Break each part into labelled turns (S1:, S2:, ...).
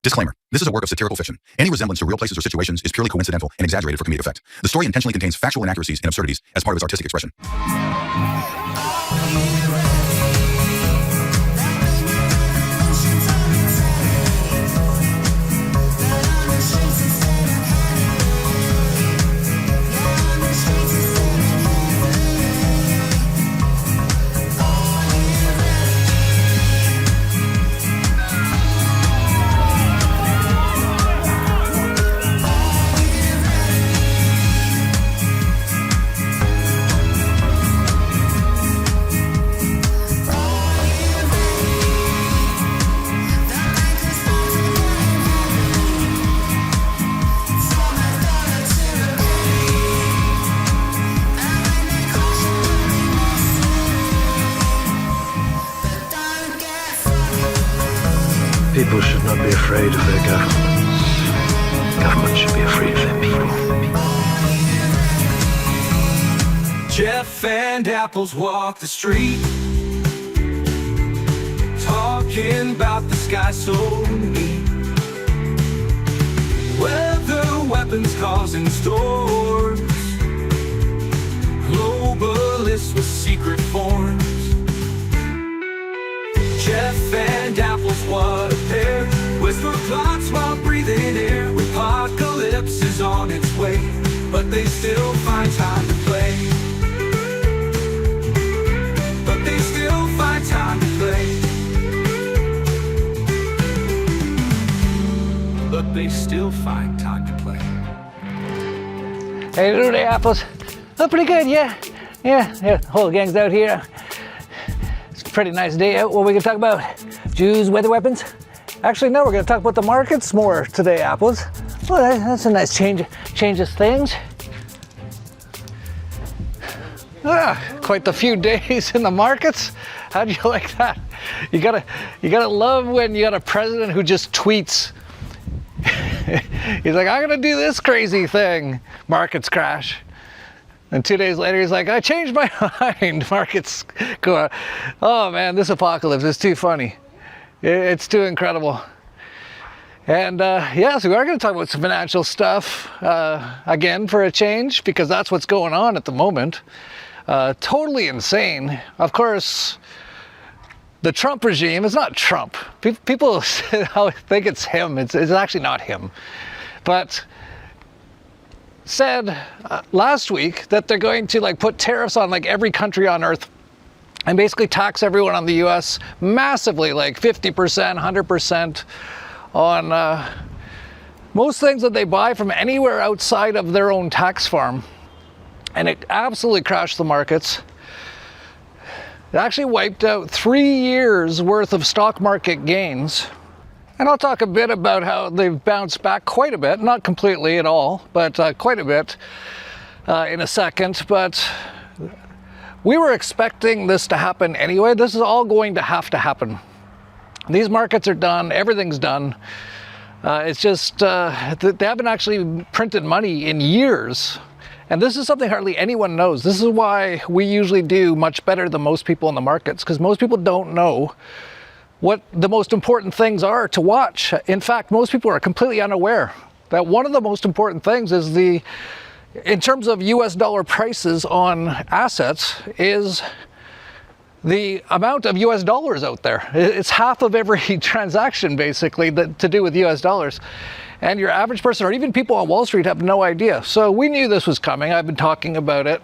S1: Disclaimer. This is a work of satirical fiction. Any resemblance to real places or situations is purely coincidental and exaggerated for comedic effect. The story intentionally contains factual inaccuracies and absurdities as part of its artistic expression.
S2: People should not be afraid of their governments. Governments should be afraid of their people.
S3: Jeff and Apples walk the street, talking about the sky so neat. Weather, weapons causing storms, globalists with secret forms. Jeff and Apples, what a pair. Whisper plots while breathing air. Apocalypse is on its way, but they still find time to play. But they still find time to play. But they still find time to play.
S4: Hey, today, Apples. Oh, pretty good, yeah. Yeah, the whole gang's out here. Pretty nice day out. What are we gonna talk about? Jews, weather weapons? Actually, no, we're gonna talk about the markets more today, Apples. Well, that's a nice change of things. Quite the few days in the markets. How'd you like that? You gotta love when you got a president who just tweets. He's like, I'm gonna do this crazy thing. Markets crash. And 2 days later, he's like, I changed my mind. Markets go out. Oh man, this apocalypse is too funny. It's too incredible. And yeah, so we are going to talk about some financial stuff again for a change, because that's what's going on at the moment. Totally insane. Of course, the Trump regime is not Trump. People think it's him. It's actually not him. But said last week that they're going to put tariffs on every country on earth and basically tax everyone on the US massively, 50%, 100% on most things that they buy from anywhere outside of their own tax farm. And it absolutely crashed the markets. It actually wiped out 3 years worth of stock market gains. And I'll talk a bit about how they've bounced back quite a bit, not completely at all, but quite a bit in a second. But we were expecting this to happen anyway. This is all going to happen. These markets are done, everything's done. It's just, they haven't actually printed money in years. And this is something hardly anyone knows. This is why we usually do much better than most people in the markets, because most people don't know what the most important things are to watch. In fact, most people are completely unaware that one of the most important things is in terms of US dollar prices on assets, is the amount of US dollars out there. It's half of every transaction basically to do with US dollars. And your average person, or even people on Wall Street, have no idea. So we knew this was coming. I've been talking about it.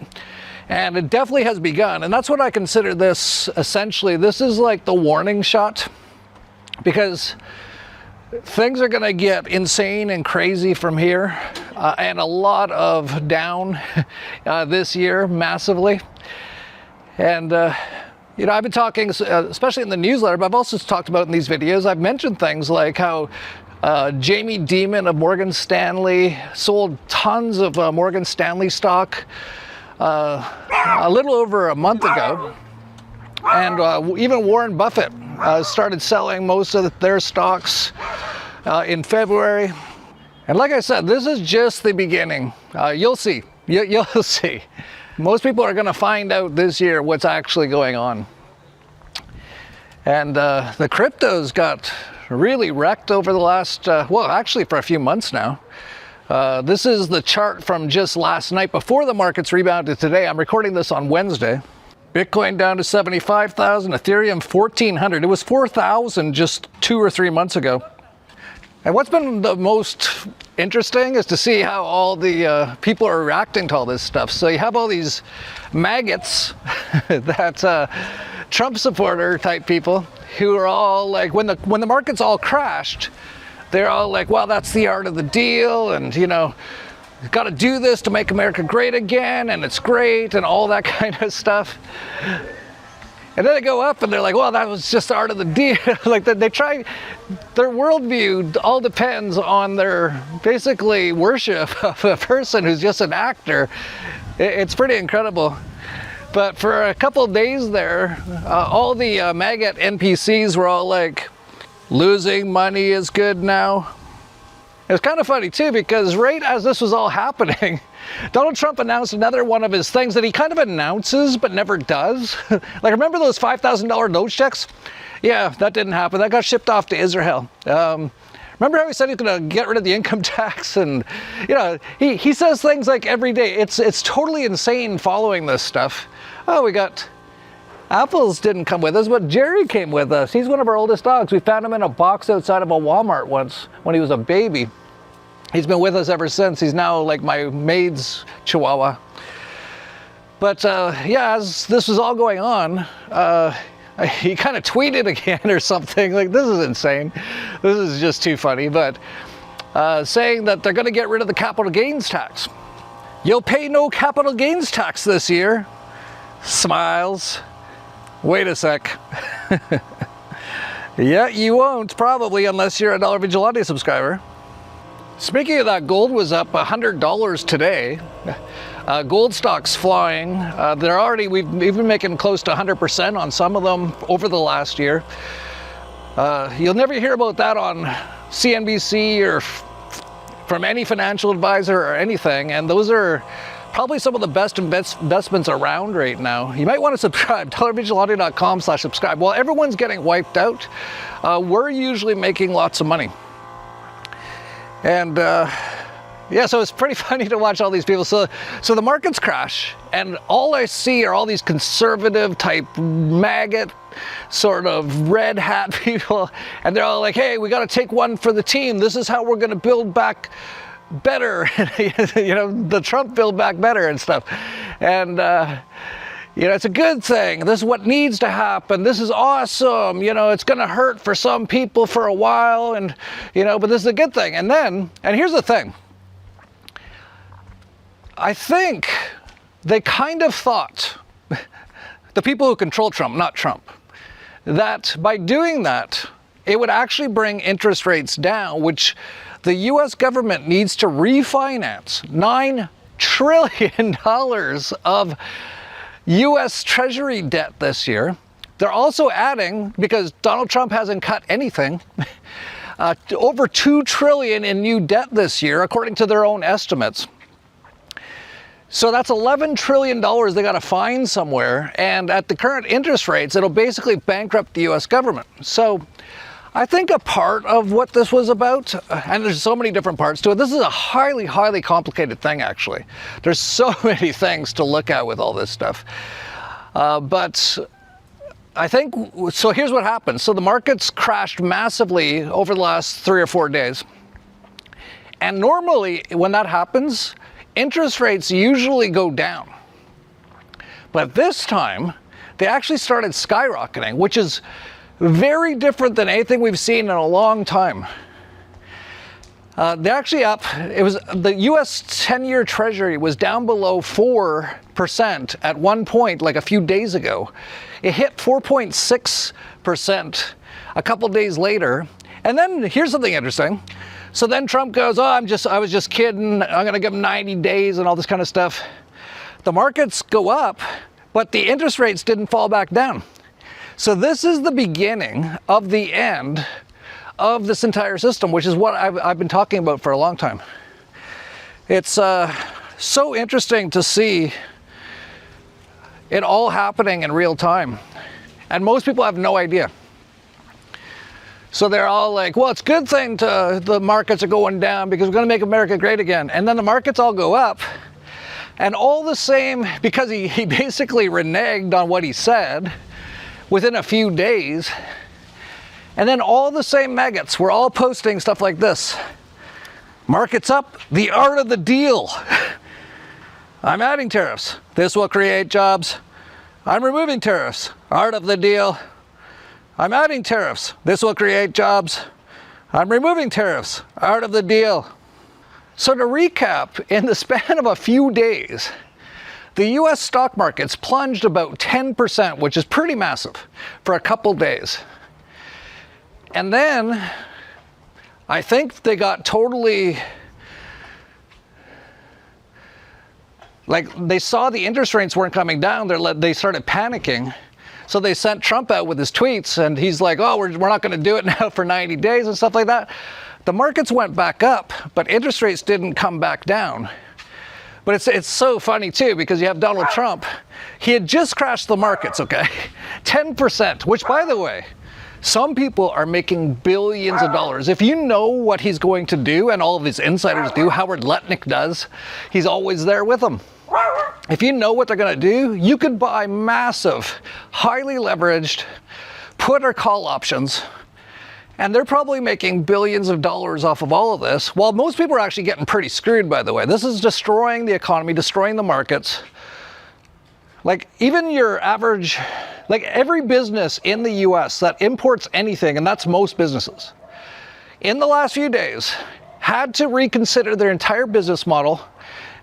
S4: And it definitely has begun. And that's what I consider this, essentially. This is like the warning shot, because things are going to get insane and crazy from here, and a lot of down this year, massively. And, you know, I've been talking, especially in the newsletter, but I've also talked about in these videos, I've mentioned things like how Jamie Dimon of Morgan Stanley sold tons of Morgan Stanley stock a little over a month ago, and even Warren Buffett started selling most of their stocks in February. And like I said, this is just the beginning. You'll see. You'll see. Most people are going to find out this year what's actually going on. And the cryptos got really wrecked over the last, well, actually for a few months now. This is the chart from just last night before the markets rebounded today. I'm recording this on Wednesday. Bitcoin down to 75,000, Ethereum 1,400. It was 4,000 just 2 or 3 months ago. And what's been the most interesting is to see how all the people are reacting to all this stuff. So you have all these maggots, that Trump supporter type people, who are all like, when the markets all crashed, they're all like, well, that's the art of the deal, and you know, got to do this to make America great again, and it's great, and all that kind of stuff. And then they go up and they're like, well, that was just the art of the deal. Like they try, their worldview all depends on their basically worship of a person who's just an actor. It's pretty incredible. But for a couple of days there, all the maggot NPCs were all like, losing money is good now. It was kind of funny too, because right as this was all happening, Donald Trump announced another one of his things that he kind of announces but never does. Like, remember those $5,000 nose checks? Yeah, that didn't happen. That got shipped off to Israel. Remember how he said he's going to get rid of the income tax? And, you know, he says things like every day. It's totally insane following this stuff. Oh, we got Apples didn't come with us, but Jerry came with us. He's one of our oldest dogs. We found him in a box outside of a Walmart once when he was a baby. He's been with us ever since. He's now like my maid's chihuahua. But yeah, as this was all going on, he kind of tweeted again or something. Like, this is insane. This is just too funny. But saying that they're going to get rid of the capital gains tax. You'll pay no capital gains tax this year. Smiles. Wait a sec. Yeah, you won't, probably, unless you're a Dollar Vigilante subscriber. Speaking of that, gold was up $100 today. Gold stocks flying. We've been making close to 100% on some of them over the last year. You'll never hear about that on CNBC or from any financial advisor or anything, and those are probably some of the best investments around right now. You might want to subscribe, dollarvigilante.com/subscribe. While everyone's getting wiped out, we're usually making lots of money. And yeah, so it's pretty funny to watch all these people. So the markets crash, and all I see are all these conservative type maggot sort of red hat people, and they're all like, hey, we got to take one for the team. This is how we're going to build back better. You know, the Trump build back better and stuff. And you know, it's a good thing. This is what needs to happen. This is awesome. You know, it's going to hurt for some people for a while, and you know, but this is a good thing. And then, and here's the thing, I think they kind of thought, the people who control Trump, not Trump, that by doing that, it would actually bring interest rates down, which the US government needs to refinance $9 trillion of US Treasury debt this year. They're also adding, because Donald Trump hasn't cut anything, over $2 trillion in new debt this year, according to their own estimates. So that's $11 trillion they got to find somewhere, and at the current interest rates, it'll basically bankrupt the US government. So I think a part of what this was about, and there's so many different parts to it, this is a highly, highly complicated thing, actually. There's so many things to look at with all this stuff. But I think, so here's what happened. So the markets crashed massively over the last 3 or 4 days. And normally, when that happens, interest rates usually go down. But this time, they actually started skyrocketing, which is very different than anything we've seen in a long time. They're actually up. It was the US 10-year Treasury was down below 4% at one point, like a few days ago. It hit 4.6% a couple days later. And then here's something interesting. So then Trump goes, oh, I was just kidding. I'm going to give him 90 days and all this kind of stuff. The markets go up, but the interest rates didn't fall back down. So this is the beginning of the end of this entire system, which is what I've been talking about for a long time. It's so interesting to see it all happening in real time. And most people have no idea. So they're all like, well, it's a good thing the markets are going down because we're going to make America great again. And then the markets all go up. And all the same, because he basically reneged on what he said within a few days. And then all the same maggots were all posting stuff like this. Markets up, the art of the deal. I'm adding tariffs. This will create jobs. I'm removing tariffs. Art of the deal. I'm adding tariffs. This will create jobs. I'm removing tariffs. Art of the deal. So to recap, in the span of a few days, the US stock markets plunged about 10%, which is pretty massive, for a couple days. And then I think they got totally, like, they saw the interest rates weren't coming down. They started panicking. So they sent Trump out with his tweets, and he's like, oh, we're not going to do it now for 90 days and stuff like that. The markets went back up, but interest rates didn't come back down. But it's so funny, too, because you have Donald Trump. He had just crashed the markets, okay? 10%, which, by the way, some people are making billions of dollars. If you know what he's going to do, and all of his insiders do, Howard Lutnick does, he's always there with them. If you know what they're going to do, you could buy massive, highly leveraged put or call options, and they're probably making billions of dollars off of all of this, while most people are actually getting pretty screwed, by the way. This is destroying the economy, destroying the markets. Like, even your average, like every business in the US that imports anything, and that's most businesses, in the last few days, had to reconsider their entire business model.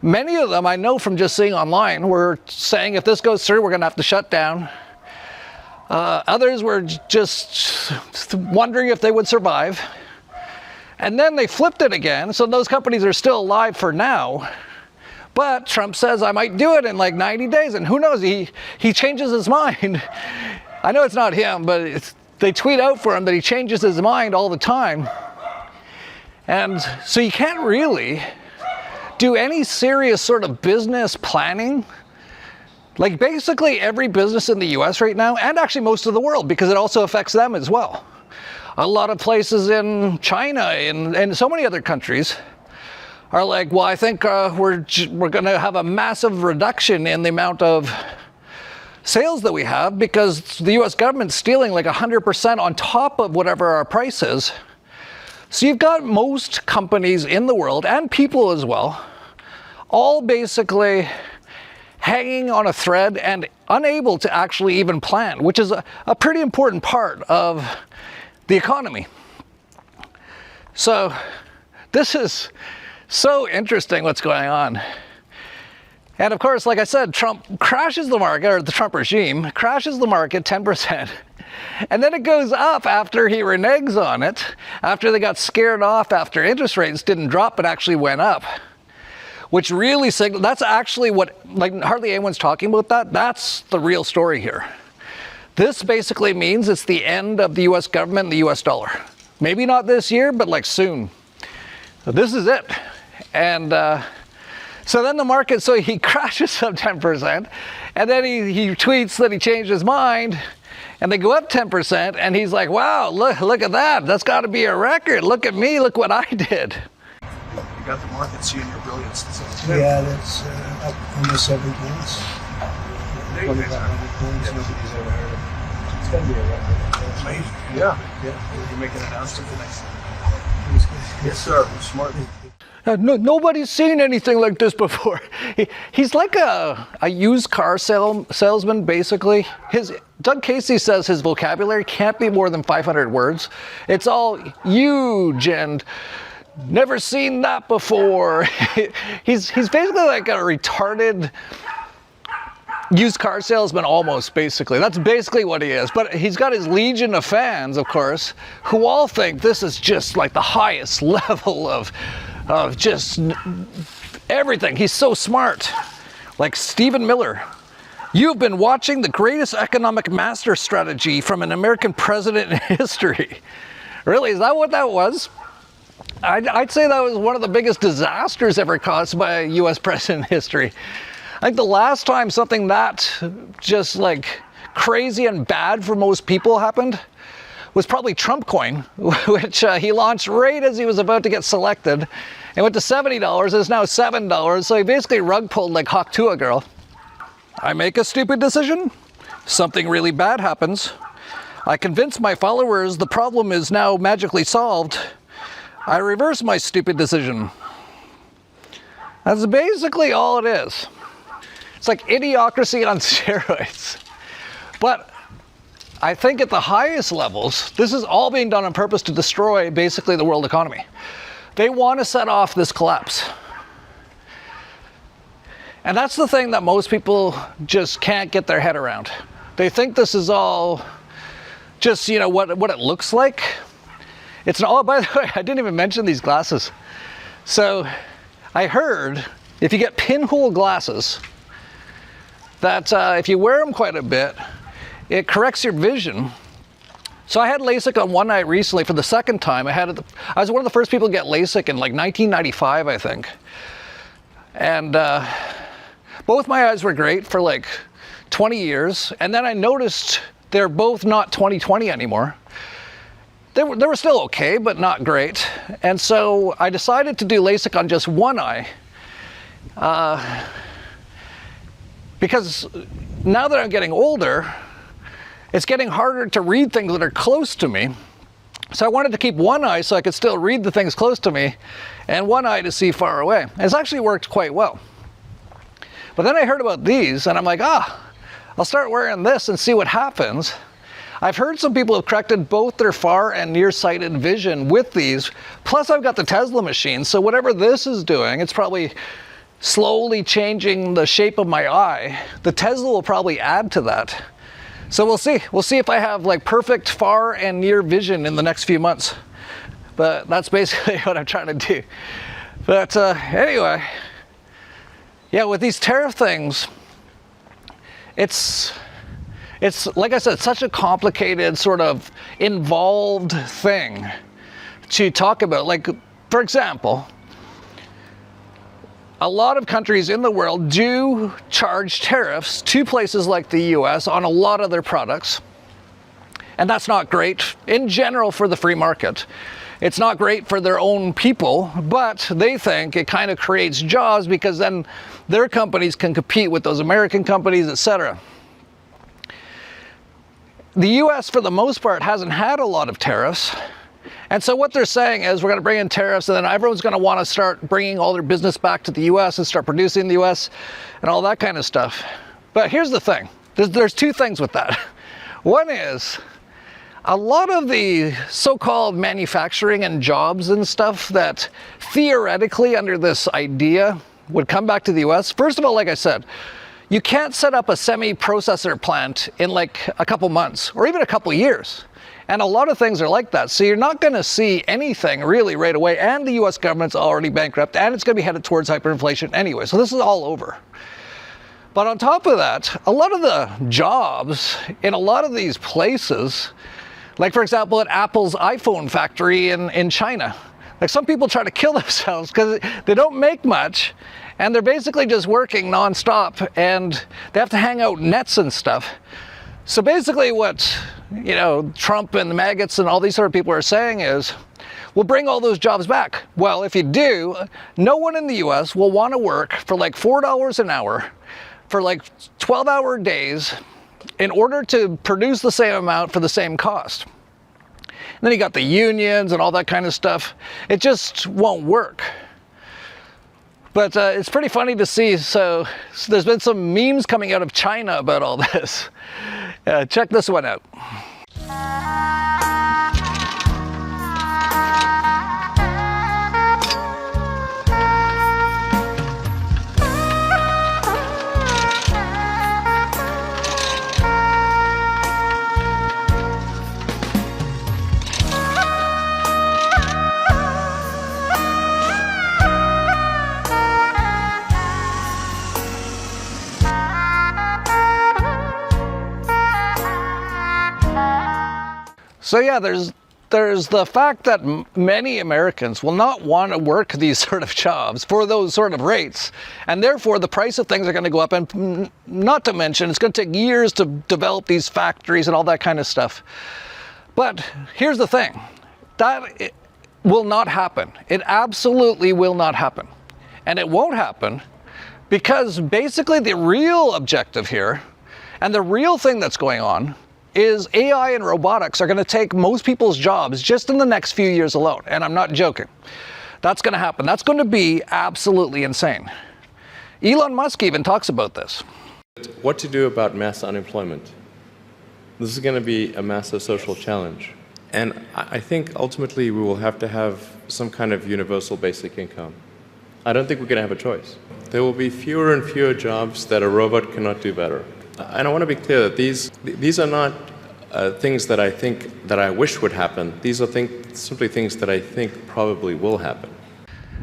S4: Many of them, I know from just seeing online, were saying if this goes through, we're going to have to shut down. Others were just wondering if they would survive. And then they flipped it again, so those companies are still alive for now. But Trump says, I might do it in like 90 days, and who knows, he changes his mind. I know it's not him, but they tweet out for him that he changes his mind all the time. And so you can't really do any serious sort of business planning. Like basically every business in the US right now, and actually most of the world, because it also affects them as well. A lot of places in China and so many other countries are like, well, I think we're going to have a massive reduction in the amount of sales that we have because the US government's stealing like 100% on top of whatever our price is. So you've got most companies in the world, and people as well, all basically hanging on a thread and unable to actually even plan, which is a pretty important part of the economy. So this is so interesting what's going on. And of course, like I said, Trump crashes the market, or the Trump regime crashes the market 10%. And then it goes up after he reneges on it, after they got scared off, after interest rates didn't drop but actually went up. Which really signals, that's actually what, like hardly anyone's talking about that. That's the real story here. This basically means it's the end of the US government and the US dollar. Maybe not this year, but like soon. So this is it. And so then the market, so he crashes up 10%, and then he tweets that he changed his mind, and they go up 10%, and he's like, wow, look at that. That's got to be a record. Look at me. Look what I did.
S5: You got the market seeing your brilliance.
S2: Yeah, that's up almost 7 points. 2,500 points, nobody's ever heard of it. It's going to be a record.
S5: Amazing.
S2: Yeah.
S5: You make an announcement the next time.
S2: It was good.
S5: Yes, sir. Smart.
S4: Nobody's seen anything like this before. He's like a used car salesman, basically. Doug Casey says his vocabulary can't be more than 500 words. It's all huge and never seen that before. He's basically like a retarded used car salesman almost, basically. That's basically what he is. But he's got his legion of fans, of course, who all think this is just like the highest level of just everything. He's so smart. Like Stephen Miller. You've been watching the greatest economic master strategy from an American president in history. Really, is that what that was? I'd say that was one of the biggest disasters ever caused by a US president in history. I think the last time something that just like crazy and bad for most people happened was probably Trump coin, which he launched right as he was about to get selected. It went to $70, it's now $7, so he basically rug pulled like Hawk Tuah girl. I make a stupid decision, something really bad happens. I convince my followers the problem is now magically solved. I reverse my stupid decision. That's basically all it is. It's like idiocracy on steroids. But I think at the highest levels, this is all being done on purpose to destroy basically the world economy. They want to set off this collapse. And that's the thing that most people just can't get their head around. They think this is all just, you know, what it looks like. It's an, oh, by the way, I didn't even mention these glasses. So I heard if you get pinhole glasses, that if you wear them quite a bit, it corrects your vision. So I had LASIK on one eye recently for the second time. I was one of the first people to get LASIK in like 1995, I think. And both my eyes were great for like 20 years. And then I noticed they're both not 20/20 anymore. They were still okay, but not great. And so I decided to do LASIK on just one eye. Because now that I'm getting older, it's getting harder to read things that are close to me. So I wanted to keep one eye so I could still read the things close to me, and one eye to see far away. It's actually worked quite well. But then I heard about these, and I'm like, I'll start wearing this and see what happens. I've heard some people have corrected both their far and nearsighted vision with these. Plus I've got the Tesla machine, so whatever this is doing, it's probably slowly changing the shape of my eye. The Tesla will probably add to that. So we'll see. We'll see if I have like perfect far and near vision in the next few months. But that's basically what I'm trying to do. But anyway, yeah, with these tariff things, it's like I said, such a complicated, sort of involved thing to talk about. Like, for example, a lot of countries in the world do charge tariffs to places like the US on a lot of their products. And that's not great in general for the free market. It's not great for their own people, but they think it kind of creates jobs because then their companies can compete with those American companies, etc. The US, for the most part, hasn't had a lot of tariffs. And so what they're saying is we're going to bring in tariffs, and then everyone's going to want to start bringing all their business back to the US and start producing in the US and all that kind of stuff. But here's the thing. There's two things with that. One is a lot of the so-called manufacturing and jobs and stuff that theoretically under this idea would come back to the US. First of all, like I said, you can't set up a semi-processor plant in like a couple months or even a couple years. And a lot of things are like that. So you're not going to see anything really right away. And the US government's already bankrupt, and it's going to be headed towards hyperinflation anyway. So this is all over. But on top of that, a lot of the jobs in a lot of these places, like for example at Apple's iPhone factory in China, like some people try to kill themselves because they don't make much. And they're basically just working nonstop, and they have to hang out nets and stuff. So basically what, you know, Trump and the maggots and all these sort of people are saying is, we'll bring all those jobs back. Well, if you do, no one in the US will want to work for like $4 an hour for like 12-hour days in order to produce the same amount for the same cost. And then you got the unions and all that kind of stuff. It just won't work. But it's pretty funny to see. So there's been some memes coming out of China about all this. Check this one out. So yeah, there's the fact that many Americans will not want to work these sort of jobs for those sort of rates, and therefore the price of things are going to go up, and not to mention it's going to take years to develop these factories and all that kind of stuff. But here's the thing, that will not happen. It absolutely will not happen. And it won't happen because basically the real objective here and the real thing that's going on is AI and robotics are going to take most people's jobs just in the next few years alone. And I'm not joking. That's going to happen. That's going to be absolutely insane. Elon Musk even talks about this.
S6: What to do about mass unemployment? This is going to be a massive social challenge. And I think ultimately we will have to have some kind of universal basic income. I don't think we're going to have a choice. There will be fewer and fewer jobs that a robot cannot do better. And I want to be clear that these are not things that I think that I wish would happen. These are simply things that I think probably will happen.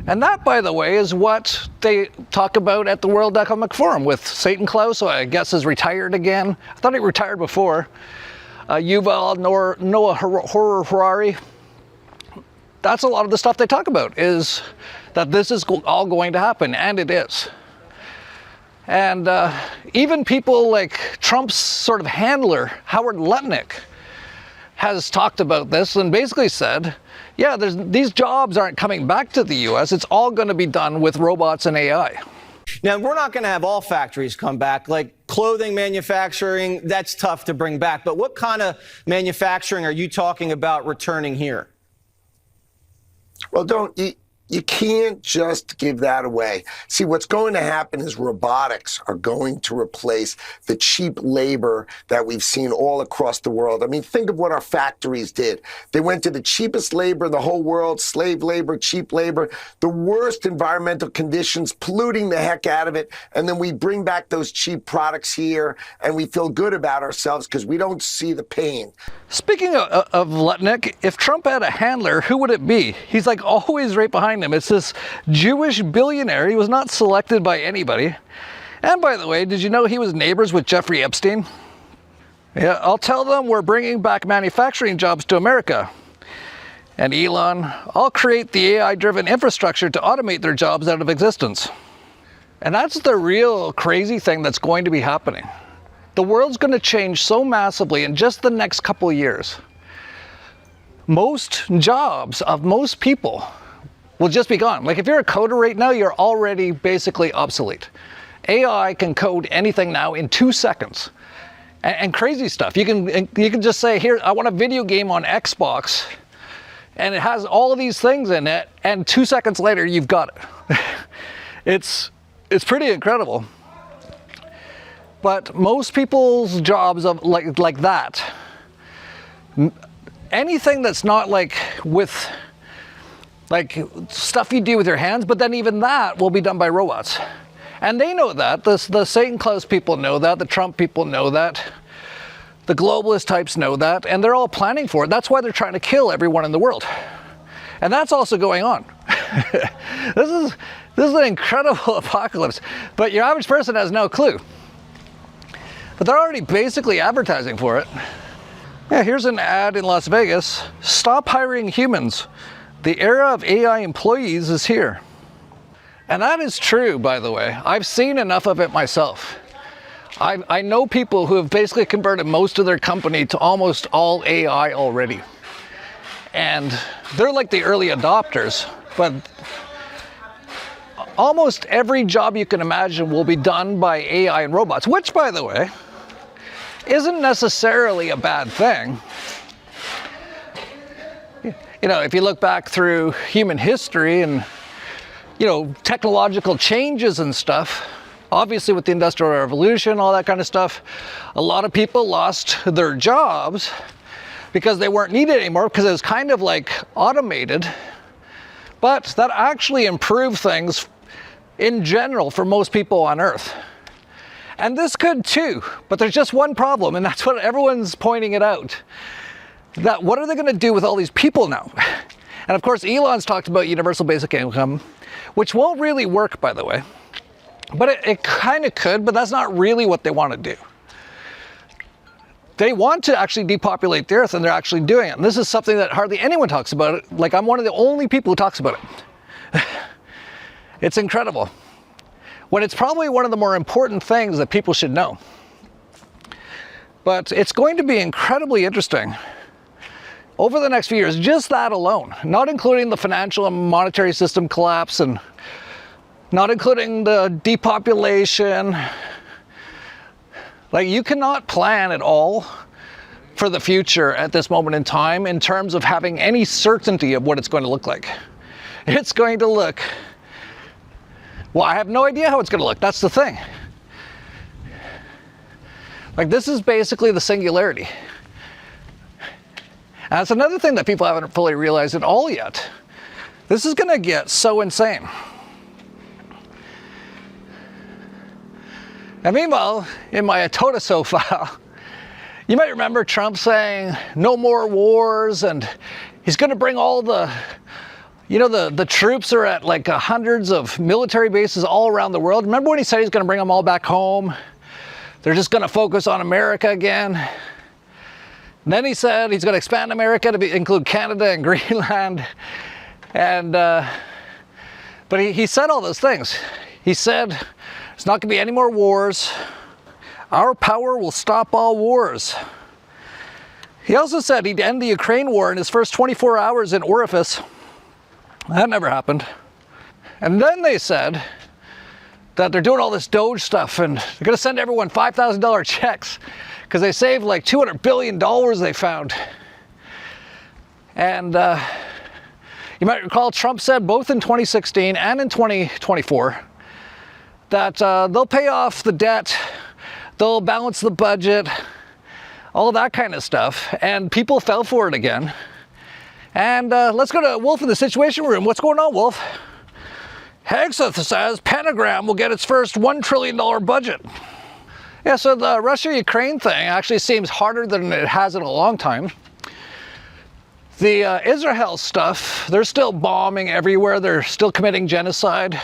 S4: And that, by the way, is what they talk about at the World Economic Forum with Satan Klaus, who I guess is retired again. I thought he retired before. Yuval Noah Harari. That's a lot of the stuff they talk about, is that this is all going to happen, and it is. And even people like Trump's sort of handler, Howard Lutnick, has talked about this and basically said, yeah, these jobs aren't coming back to the US. It's all going to be done with robots and AI.
S7: Now, we're not going to have all factories come back. Like clothing manufacturing, that's tough to bring back. But what kind of manufacturing are you talking about returning here?
S8: Well, you can't just give that away. See, what's going to happen is robotics are going to replace the cheap labor that we've seen all across the world. I mean, think of what our factories did. They went to the cheapest labor in the whole world, slave labor, cheap labor, the worst environmental conditions, polluting the heck out of it. And then we bring back those cheap products here and we feel good about ourselves because we don't see the pain.
S4: Speaking of Lutnick, if Trump had a handler, who would it be? He's like always right behind him. It's this Jewish billionaire. He was not selected by anybody. And by the way, did you know he was neighbors with Jeffrey Epstein? Yeah, I'll tell them we're bringing back manufacturing jobs to America. And Elon, I'll create the AI-driven infrastructure to automate their jobs out of existence. And that's the real crazy thing that's going to be happening. The world's going to change so massively in just the next couple of years. Most jobs of most people will just be gone. Like if you're a coder right now, you're already basically obsolete. AI can code anything now in 2 seconds. And crazy stuff. You can just say, here, I want a video game on Xbox, and it has all of these things in it, and 2 seconds later, you've got it. It's pretty incredible. But most people's jobs of like that, anything that's not like with like stuff you do with your hands, but then even that will be done by robots. And they know that. The Satan Klaus people know that. The Trump people know that. The globalist types know that. And they're all planning for it. That's why they're trying to kill everyone in the world. And that's also going on. This is an incredible apocalypse. But your average person has no clue. But they're already basically advertising for it. Yeah, here's an ad in Las Vegas. Stop hiring humans. The era of AI employees is here. And that is true, by the way. I've seen enough of it myself. I know people who have basically converted most of their company to almost all AI already. And they're like the early adopters, but almost every job you can imagine will be done by AI and robots, which, by the way, isn't necessarily a bad thing. You know, if you look back through human history and, you know, technological changes and stuff, obviously with the Industrial Revolution, all that kind of stuff, a lot of people lost their jobs because they weren't needed anymore because it was kind of like automated. But that actually improved things in general for most people on Earth. And this could too, but there's just one problem, and that's what everyone's pointing it out. That what are they going to do with all these people now? And of course, Elon's talked about universal basic income, which won't really work, by the way. But it kind of could, but that's not really what they want to do. They want to actually depopulate the Earth, and they're actually doing it. And this is something that hardly anyone talks about. Like, I'm one of the only people who talks about it. It's incredible. When it's probably one of the more important things that people should know. But it's going to be incredibly interesting over the next few years, just that alone, not including the financial and monetary system collapse and not including the depopulation. Like, you cannot plan at all for the future at this moment in time in terms of having any certainty of what it's going to look like. It's going to look, well, I have no idea how it's going to look. That's the thing. Like, this is basically the singularity. And that's another thing that people haven't fully realized at all yet. This is going to get so insane. And meanwhile, in my Atotaso file, you might remember Trump saying no more wars, and he's going to bring all the, you know, the troops are at like hundreds of military bases all around the world. Remember when he said he's going to bring them all back home? They're just going to focus on America again. And then he said he's going to expand America to include Canada and Greenland. And but he said all those things. He said there's not going to be any more wars. Our power will stop all wars. He also said he'd end the Ukraine war in his first 24 hours in orifice. That never happened. And then they said that they're doing all this Doge stuff and they're going to send everyone $5,000 checks because they saved like $200 billion they found. And you might recall Trump said both in 2016 and in 2024 that they'll pay off the debt, they'll balance the budget, all of that kind of stuff. And people fell for it again. And let's go to Wolf in the Situation Room. What's going on, Wolf? Hegseth says Pentagram will get its first $1 trillion budget. Yeah, so the Russia-Ukraine thing actually seems harder than it has in a long time. The Israel stuff, they're still bombing everywhere. They're still committing genocide.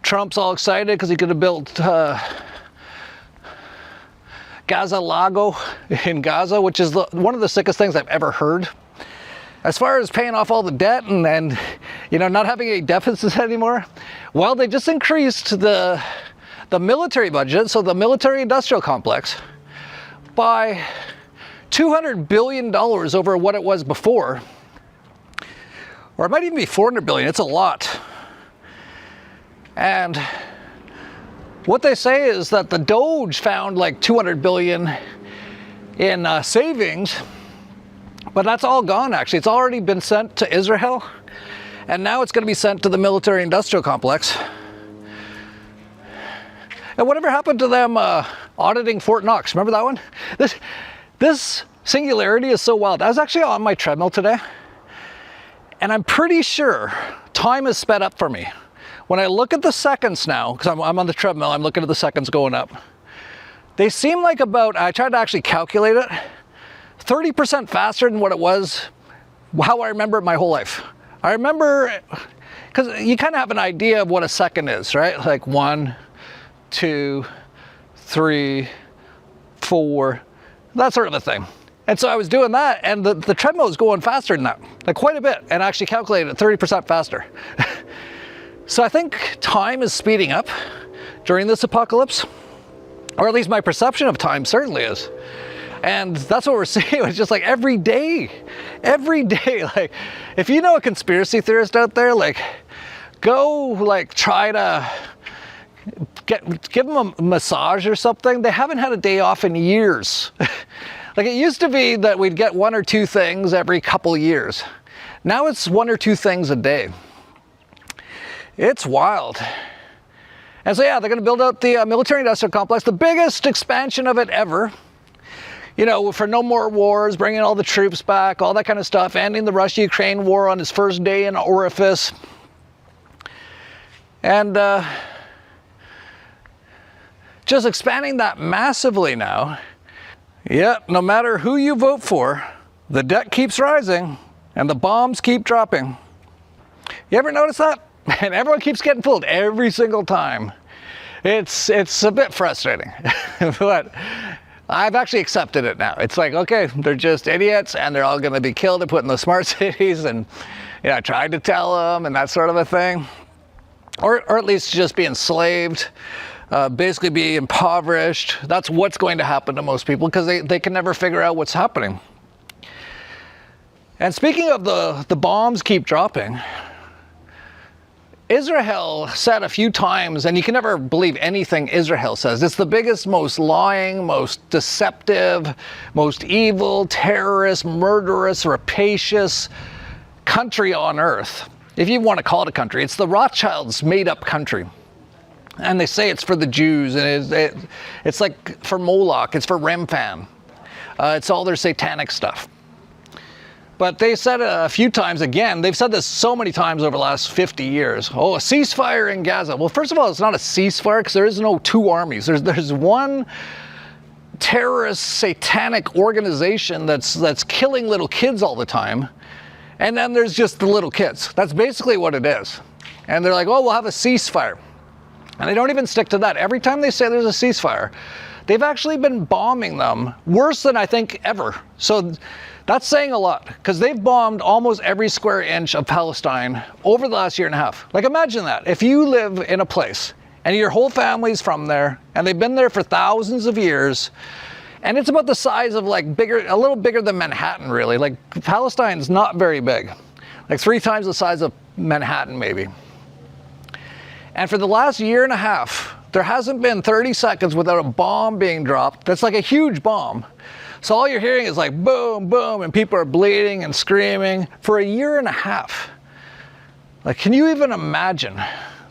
S4: Trump's all excited because he could have built Gaza Lago in Gaza, which is one of the sickest things I've ever heard. As far as paying off all the debt and you know, not having any deficits anymore, well, they just increased the military budget, so the military industrial complex, by $200 billion over what it was before. Or it might even be $400 billion. It's a lot. And what they say is that the Doge found like $200 billion in savings. But that's all gone, actually. It's already been sent to Israel, and now it's going to be sent to the military-industrial complex. And whatever happened to them auditing Fort Knox? Remember that one? This singularity is so wild. I was actually on my treadmill today, and I'm pretty sure time is sped up for me. When I look at the seconds now, because I'm on the treadmill, I'm looking at the seconds going up. They seem like about, I tried to actually calculate it, 30% faster than what it was, how I remember it my whole life. I remember, because you kind of have an idea of what a second is, right? Like 1, 2, 3, 4, that sort of a thing. And so I was doing that, and the treadmill was going faster than that, like quite a bit, and I actually calculated it 30% faster. So I think time is speeding up during this apocalypse, or at least my perception of time certainly is. And that's what we're seeing. It's just like every day, like, if you know a conspiracy theorist out there, like, go, like, try to give them a massage or something. They haven't had a day off in years. Like, it used to be that we'd get 1 or 2 things every couple years. Now it's 1 or 2 things a day. It's wild. And so, yeah, they're going to build out the military-industrial complex, the biggest expansion of it ever. You know, for no more wars, bringing all the troops back, all that kind of stuff, ending the Russia-Ukraine war on his first day in orifice. And just expanding that massively now. Yep, no matter who you vote for, the debt keeps rising and the bombs keep dropping. You ever notice that? And everyone keeps getting fooled every single time. It's a bit frustrating, but I've actually accepted it now. It's like, okay, they're just idiots and they're all going to be killed and put in the smart cities, and you know, I tried to tell them and that sort of a thing. Or at least just be enslaved, basically be impoverished. That's what's going to happen to most people because they can never figure out what's happening. And speaking of the bombs keep dropping, Israel said a few times, and you can never believe anything Israel says. It's the biggest, most lying, most deceptive, most evil, terrorist, murderous, rapacious country on earth. If you want to call it a country, it's the Rothschilds' made-up country. And they say it's for the Jews, and it's like for Moloch, it's for Remphan. It's all their satanic stuff. But they said a few times again, they've said this so many times over the last 50 years. Oh, a ceasefire in Gaza. Well, first of all, it's not a ceasefire because there is no two armies. There's one terrorist, satanic organization that's killing little kids all the time. And then there's just the little kids. That's basically what it is. And they're like, oh, we'll have a ceasefire. And they don't even stick to that. Every time they say there's a ceasefire, they've actually been bombing them worse than I think ever. So that's saying a lot, because they've bombed almost every square inch of Palestine over the last year and a half. Like, imagine that. If you live in a place and your whole family's from there and they've been there for thousands of years, and it's about the size of like a little bigger than Manhattan, really. Like, Palestine's not very big, like 3 times the size of Manhattan maybe. And for the last year and a half, there hasn't been 30 seconds without a bomb being dropped. That's like a huge bomb. So all you're hearing is like boom, boom, and people are bleeding and screaming for a year and a half. Like, can you even imagine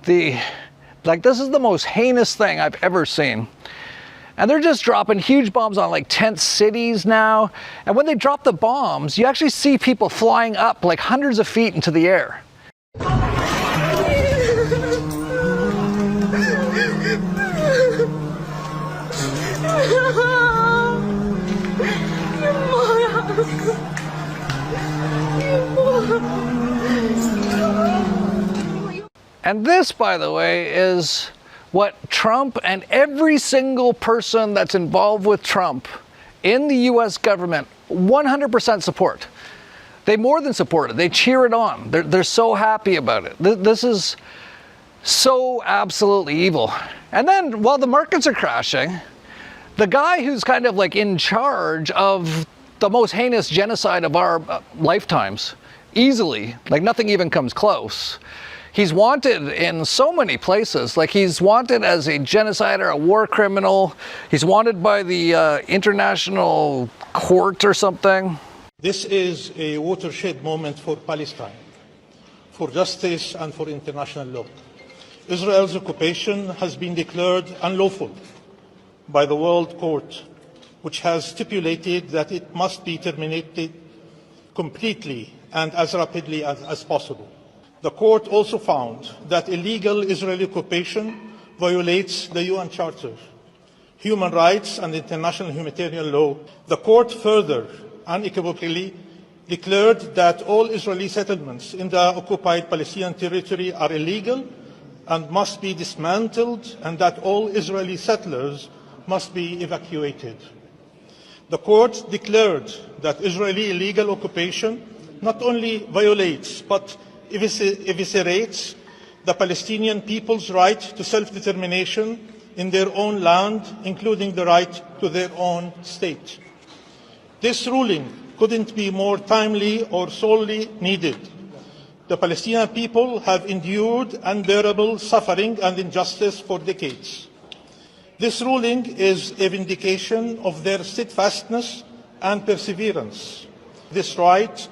S4: this is the most heinous thing I've ever seen. And they're just dropping huge bombs on like tent cities now. And when they drop the bombs, you actually see people flying up like hundreds of feet into the air. And this, by the way, is what Trump and every single person that's involved with Trump in the US government 100% support. They more than support it. They cheer it on. They're so happy about it. This is so absolutely evil. And then while the markets are crashing, the guy who's kind of like in charge of the most heinous genocide of our lifetimes, easily, like nothing even comes close. He's wanted in so many places. Like, he's wanted as a genocider, a war criminal. He's wanted by the International Court or something.
S9: This is a watershed moment for Palestine, for justice and for international law. Israel's occupation has been declared unlawful by the World Court, which has stipulated that it must be terminated completely and as rapidly as possible. The court also found that illegal Israeli occupation violates the UN Charter, human rights and international humanitarian law. The court further unequivocally declared that all Israeli settlements in the occupied Palestinian territory are illegal and must be dismantled, and that all Israeli settlers must be evacuated. The court declared that Israeli illegal occupation not only violates but eviscerates the Palestinian people's right to self-determination in their own land, including the right to their own state. This ruling couldn't be more timely or sorely needed. The Palestinian people have endured unbearable suffering and injustice for decades. This ruling is a vindication of their steadfastness and perseverance. This right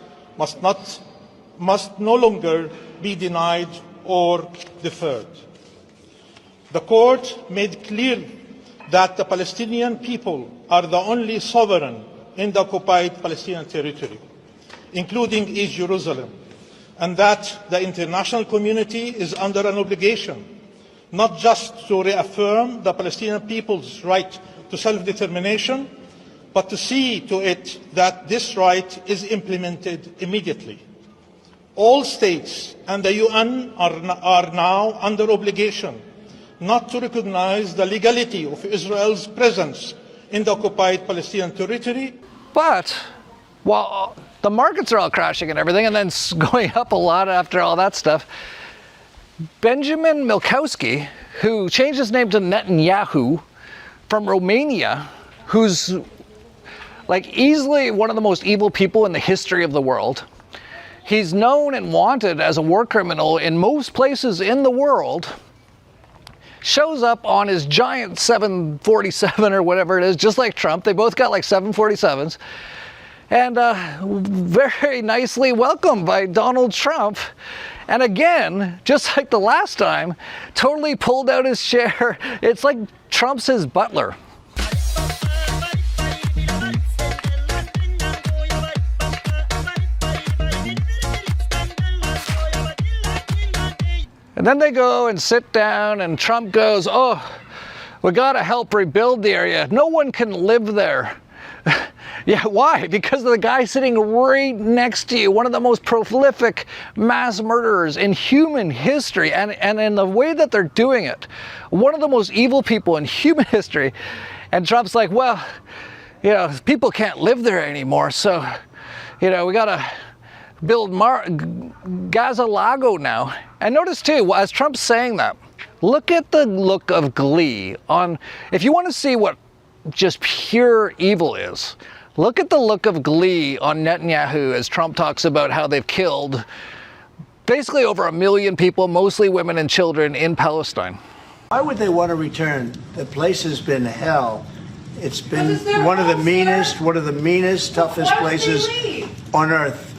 S9: must no longer be denied or deferred. The court made clear that the Palestinian people are the only sovereign in the occupied Palestinian territory, including East Jerusalem, and that the international community is under an obligation not just to reaffirm the Palestinian people's right to self-determination, but to see to it that this right is implemented immediately. All states and the UN are now under obligation not to recognize the legality of Israel's presence in the occupied Palestinian territory.
S4: But while the markets are all crashing and everything, and then going up a lot after all that stuff, Benjamin Milkowski, who changed his name to Netanyahu, from Romania, who's like easily one of the most evil people in the history of the world. He's known and wanted as a war criminal in most places in the world. Shows up on his giant 747 or whatever it is, just like Trump. They both got like 747s. And very nicely welcomed by Donald Trump. And again, just like the last time, totally pulled out his chair. It's like Trump's his butler. And then they go and sit down, and Trump goes, "Oh, we gotta help rebuild the area. No one can live there." Yeah, why? Because of the guy sitting right next to you, one of the most prolific mass murderers in human history, and in the way that they're doing it, one of the most evil people in human history. And Trump's like, well, you know, people can't live there anymore, so, you know, we gotta build Gaza Lago now. And notice too, as Trump's saying that, look at the look of glee on, if you want to see what just pure evil is, look at the look of glee on Netanyahu as Trump talks about how they've killed basically over 1 million people, mostly women and children, in Palestine.
S2: Why would they want to return? The place has been hell. It's been one of the meanest, toughest places on earth.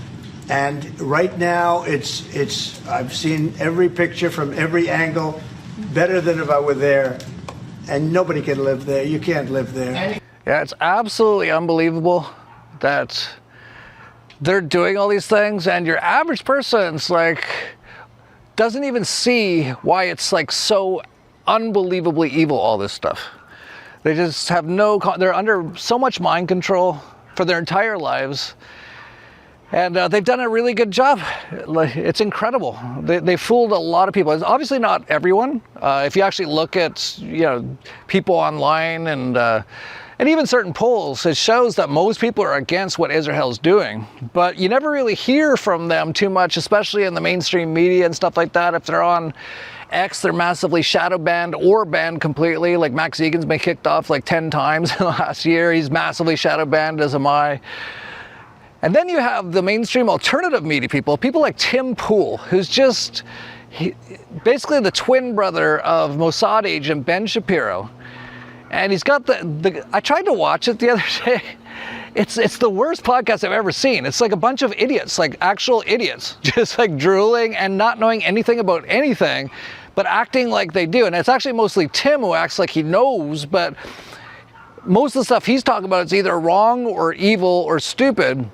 S2: And right now, I've seen every picture from every angle, better than if I were there. And nobody can live there. You can't live there.
S4: Yeah, it's absolutely unbelievable that they're doing all these things, and your average person's like, doesn't even see why it's like so unbelievably evil, all this stuff. They just have they're under so much mind control for their entire lives. And they've done a really good job. It's incredible. They fooled a lot of people. It's obviously not everyone. If you actually look at, you know, people online and even certain polls, it shows that most people are against what Israel's doing. But you never really hear from them too much, especially in the mainstream media and stuff like that. If they're on X, they're massively shadow banned or banned completely. Like Max Egan's been kicked off like 10 times in the last year. He's massively shadow banned, as am I. And then you have the mainstream alternative media people like Tim Pool, who's just basically the twin brother of Mossad agent Ben Shapiro. And he's got I tried to watch it the other day. It's the worst podcast I've ever seen. It's like a bunch of idiots, like actual idiots, just like drooling and not knowing anything about anything, but acting like they do. And it's actually mostly Tim who acts like he knows, but most of the stuff he's talking about is either wrong or evil or stupid.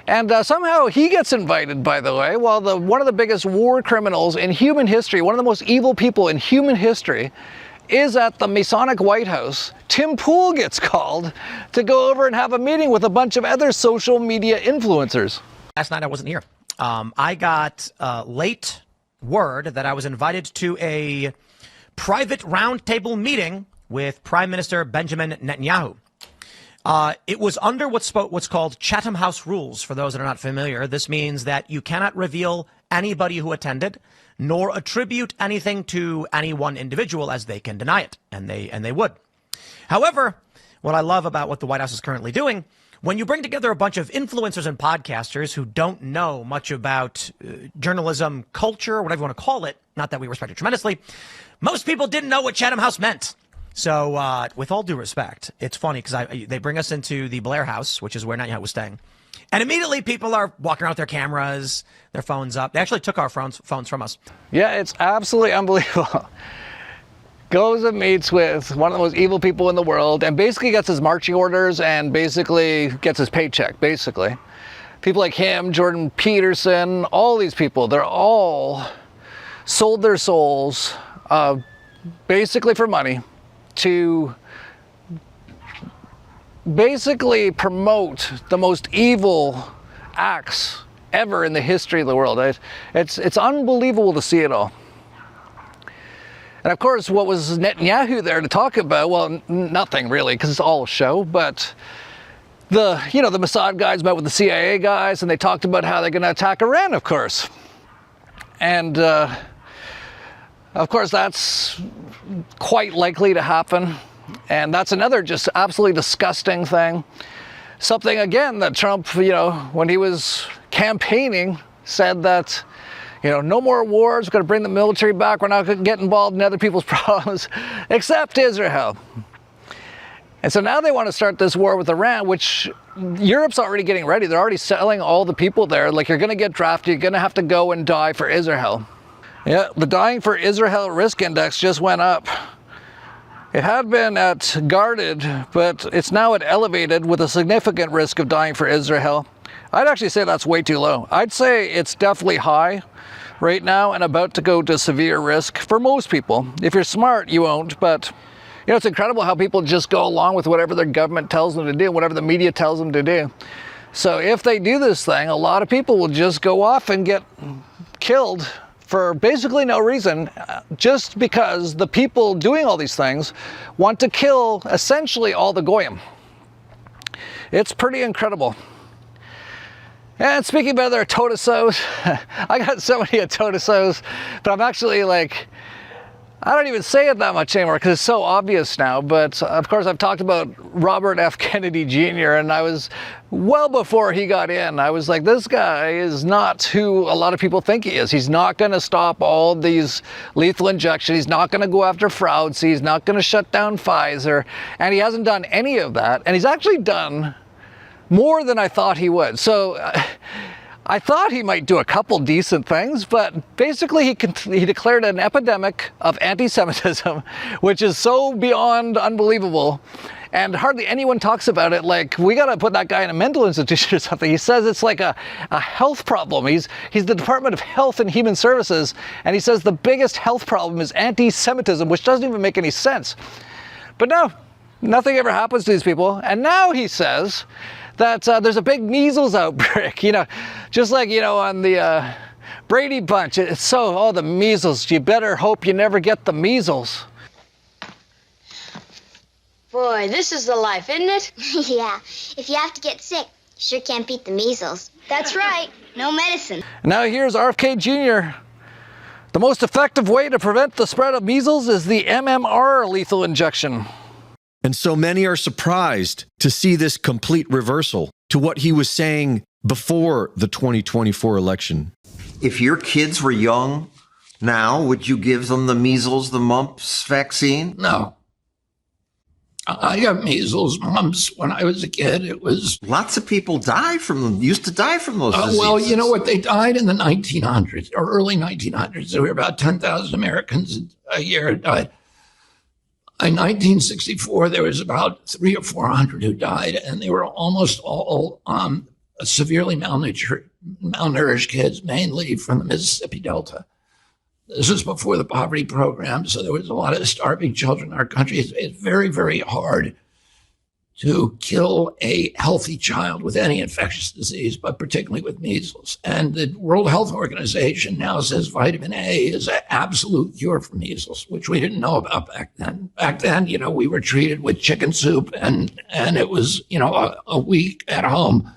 S4: And somehow he gets invited, by the way, while one of the biggest war criminals in human history, one of the most evil people in human history, is at the Masonic White House. Tim Pool gets called to go over and have a meeting with a bunch of other social media influencers.
S10: Last night I wasn't here. I got late word that I was invited to a private roundtable meeting with Prime Minister Benjamin Netanyahu. It was under what's called Chatham House rules. For those that are not familiar, this means that you cannot reveal anybody who attended, nor attribute anything to any one individual, as they can deny it, and they would. However, what I love about what the White House is currently doing, when you bring together a bunch of influencers and podcasters who don't know much about journalism culture, whatever you want to call it, not that we respect it tremendously, most people didn't know what Chatham House meant. So with all due respect, it's funny because they bring us into the Blair House, which is where Netanyahu was staying. And immediately people are walking around with their cameras, their phones up. They actually took our phones from us.
S4: Yeah, it's absolutely unbelievable. Goes and meets with one of the most evil people in the world and basically gets his marching orders and basically gets his paycheck, basically. People like him, Jordan Peterson, all these people, they're all sold their souls basically for money to basically promote the most evil acts ever in the history of the world. It's unbelievable to see it all. And of course, what was Netanyahu there to talk about? Well, nothing really, because it's all a show. But the Mossad guys met with the CIA guys, and they talked about how they're going to attack Iran, of course. And of course, that's quite likely to happen. And that's another just absolutely disgusting thing. Something, again, that Trump, when he was campaigning, said that, no more wars, we're going to bring the military back, we're not going to get involved in other people's problems, except Israel. And so now they want to start this war with Iran, which Europe's already getting ready. They're already selling all the people there. Like, you're going to get drafted, you're going to have to go and die for Israel. Yeah, the dying for Israel risk index just went up. It had been at guarded, but it's now at elevated with a significant risk of dying for Israel. I'd actually say that's way too low. I'd say it's definitely high right now and about to go to severe risk for most people. If you're smart, you won't, but it's incredible how people just go along with whatever their government tells them to do, whatever the media tells them to do. So if they do this thing, a lot of people will just go off and get killed for basically no reason, just because the people doing all these things want to kill essentially all the goyim. It's pretty incredible. And speaking about their totosos, I got so many totosos, but I'm actually I don't even say it that much anymore because it's so obvious now. But of course, I've talked about Robert F. Kennedy Jr. and I was, well before he got in, I was like, this guy is not who a lot of people think he is. He's not going to stop all these lethal injections. He's not going to go after frauds. He's not going to shut down Pfizer. And he hasn't done any of that. And he's actually done more than I thought he would. So I thought he might do a couple decent things, but basically he declared an epidemic of anti-Semitism, which is so beyond unbelievable. And hardly anyone talks about it. Like, we got to put that guy in a mental institution or something. He says it's like a health problem. He's the Department of Health and Human Services, and he says the biggest health problem is anti-Semitism, which doesn't even make any sense. But no, nothing ever happens to these people. And now he says that there's a big measles outbreak, just like, on the Brady Bunch. It's so, the measles, you better hope you never get the measles.
S11: Boy, this is the life, isn't it?
S12: Yeah, if you have to get sick, you sure can't beat the measles. That's right, no medicine.
S4: Now here's RFK Jr. The most effective way to prevent the spread of measles is the MMR lethal injection.
S13: And so many are surprised to see this complete reversal to what he was saying before the 2024 election.
S14: If your kids were young now, would you give them the measles, the mumps vaccine?
S15: No. I got measles, mumps when I was a kid. It was...
S14: Lots of people die from them, used to die from those diseases.
S15: Well, you know what? They died in the 1900s, or early 1900s. There were about 10,000 Americans a year who died. In 1964, there was about 300 or 400 who died, and they were almost all severely malnourished kids, mainly from the Mississippi Delta. This was before the poverty program, so there was a lot of starving children in our country. It's very, very hard to kill a healthy child with any infectious disease, but particularly with measles. And the World Health Organization now says vitamin A is an absolute cure for measles, which we didn't know about back then. Back then, we were treated with chicken soup and it was, a week at home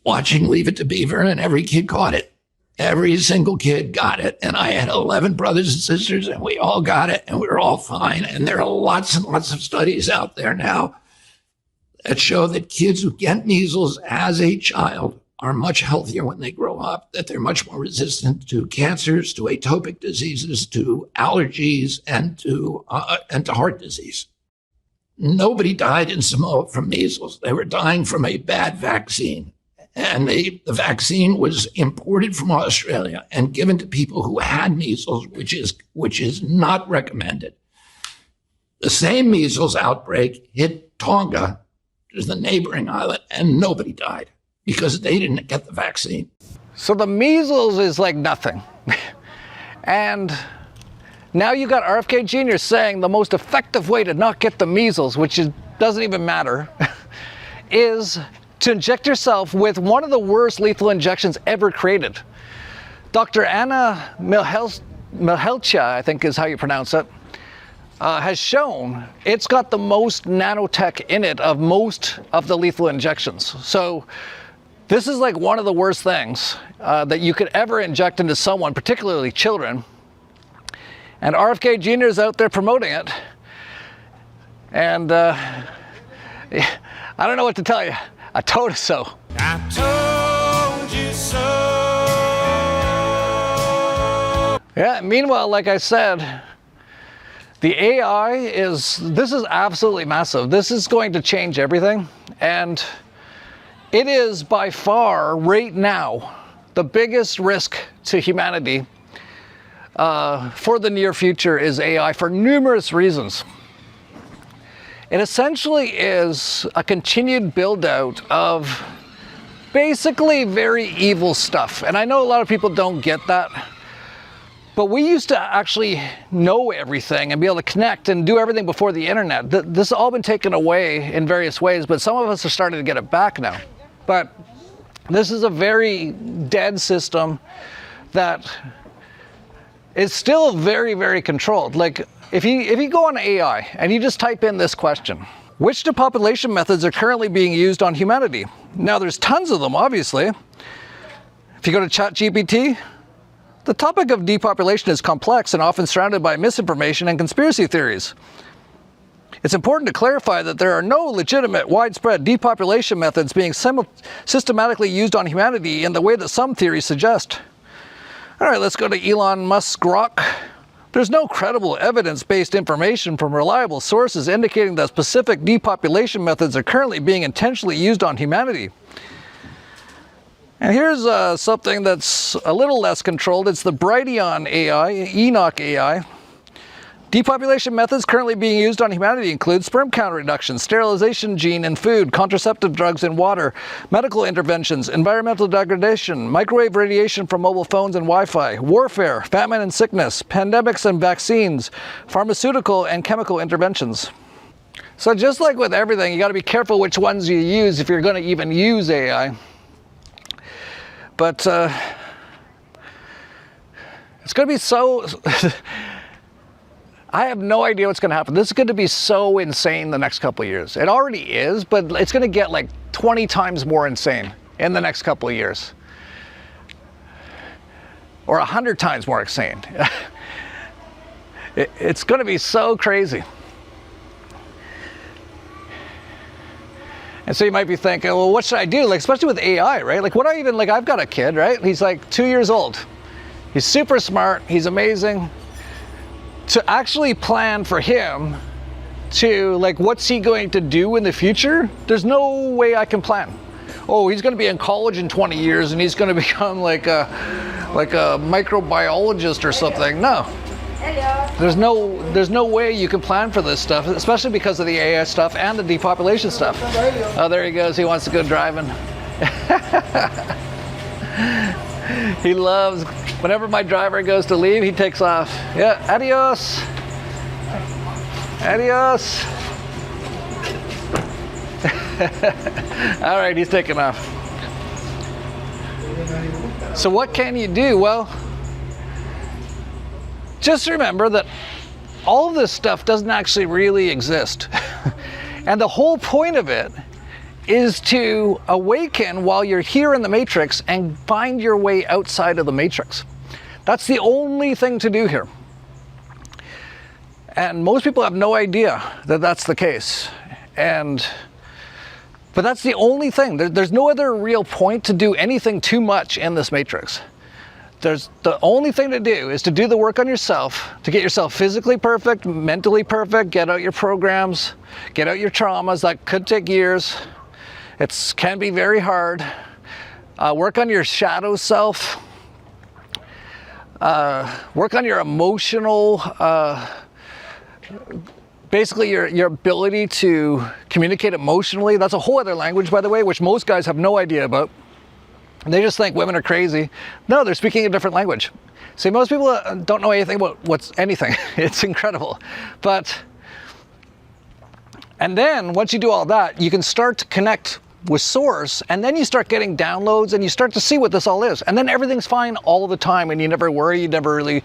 S15: watching Leave It to Beaver, and every kid caught it. Every single kid got it. And I had 11 brothers and sisters, and we all got it, and we were all fine. And there are lots and lots of studies out there now that show that kids who get measles as a child are much healthier when they grow up, that they're much more resistant to cancers, to atopic diseases, to allergies, and to heart disease. Nobody died in Samoa from measles. They were dying from a bad vaccine. And the vaccine was imported from Australia and given to people who had measles, which is not recommended. The same measles outbreak hit Tonga, which is the neighboring island, and nobody died because they didn't get the vaccine.
S4: So the measles is like nothing. And now you got RFK Jr. saying the most effective way to not get the measles, which doesn't even matter, is to inject yourself with one of the worst lethal injections ever created. Dr. Anna Mihalcea, I think is how you pronounce it, has shown it's got the most nanotech in it of most of the lethal injections. So this is like one of the worst things that you could ever inject into someone, particularly children. And RFK Jr. is out there promoting it. And I don't know what to tell you. I told you so.
S3: I told you so.
S4: Yeah, meanwhile, like I said, the AI this is absolutely massive. This is going to change everything. And it is by far, right now, the biggest risk to humanity for the near future is AI for numerous reasons. It essentially is a continued build out of basically very evil stuff. And I know a lot of people don't get that. But we used to actually know everything and be able to connect and do everything before the internet. This has all been taken away in various ways, but some of us are starting to get it back now. But this is a very dead system that is still very, very controlled. Like if you go on AI and you just type in this question, which depopulation methods are currently being used on humanity? Now there's tons of them, obviously. If you go to ChatGPT, the topic of depopulation is complex and often surrounded by misinformation and conspiracy theories. It's important to clarify that there are no legitimate, widespread depopulation methods being systematically used on humanity in the way that some theories suggest. All right, let's go to Elon Musk's Grok. There's no credible evidence-based information from reliable sources indicating that specific depopulation methods are currently being intentionally used on humanity. And here's something that's a little less controlled. It's the Brighteon AI, Enoch AI. Depopulation methods currently being used on humanity include sperm count reduction, sterilization gene in food, contraceptive drugs in water, medical interventions, environmental degradation, microwave radiation from mobile phones and Wi-Fi, warfare, famine and sickness, pandemics and vaccines, pharmaceutical and chemical interventions. So just like with everything, you got to be careful which ones you use if you're going to even use AI. But it's going to be so... I have no idea what's going to happen. This is going to be so insane the next couple of years. It already is, but it's going to get like 20 times more insane in the next couple of years. Or 100 times more insane. It's going to be so crazy. And so you might be thinking, well, what should I do? Like, especially with AI, right? Like, what do I even, like, I've got a kid, right? He's like 2 years old. He's super smart. He's amazing. To actually plan for him to, like, what's he going to do in the future? There's no way I can plan. Oh, he's going to be in college in 20 years and he's going to become like a microbiologist or something. No. There's no way you can plan for this stuff, especially because of the AI stuff and the depopulation stuff. Oh, there he goes. He wants to go driving. He loves, whenever my driver goes to leave, he takes off. Yeah, adios. Adios. All right, he's taking off. So what can you do? Well, just remember that all of this stuff doesn't actually really exist. And the whole point of it is to awaken while you're here in the Matrix and find your way outside of the Matrix. That's the only thing to do here. And most people have no idea that that's the case. But that's the only thing. There's no other real point to do anything too much in this Matrix. The only thing to do is to do the work on yourself, to get yourself physically perfect, mentally perfect, get out your programs, get out your traumas. That could take years. It can be very hard. Work on your shadow self. Work on your emotional, basically your ability to communicate emotionally. That's a whole other language, by the way, which most guys have no idea about. They just think women are crazy. No, they're speaking a different language. See, most people don't know anything about anything. It's incredible. And then once you do all that, you can start to connect with source, and then you start getting downloads and you start to see what this all is. And then everything's fine all the time and you never worry. You never really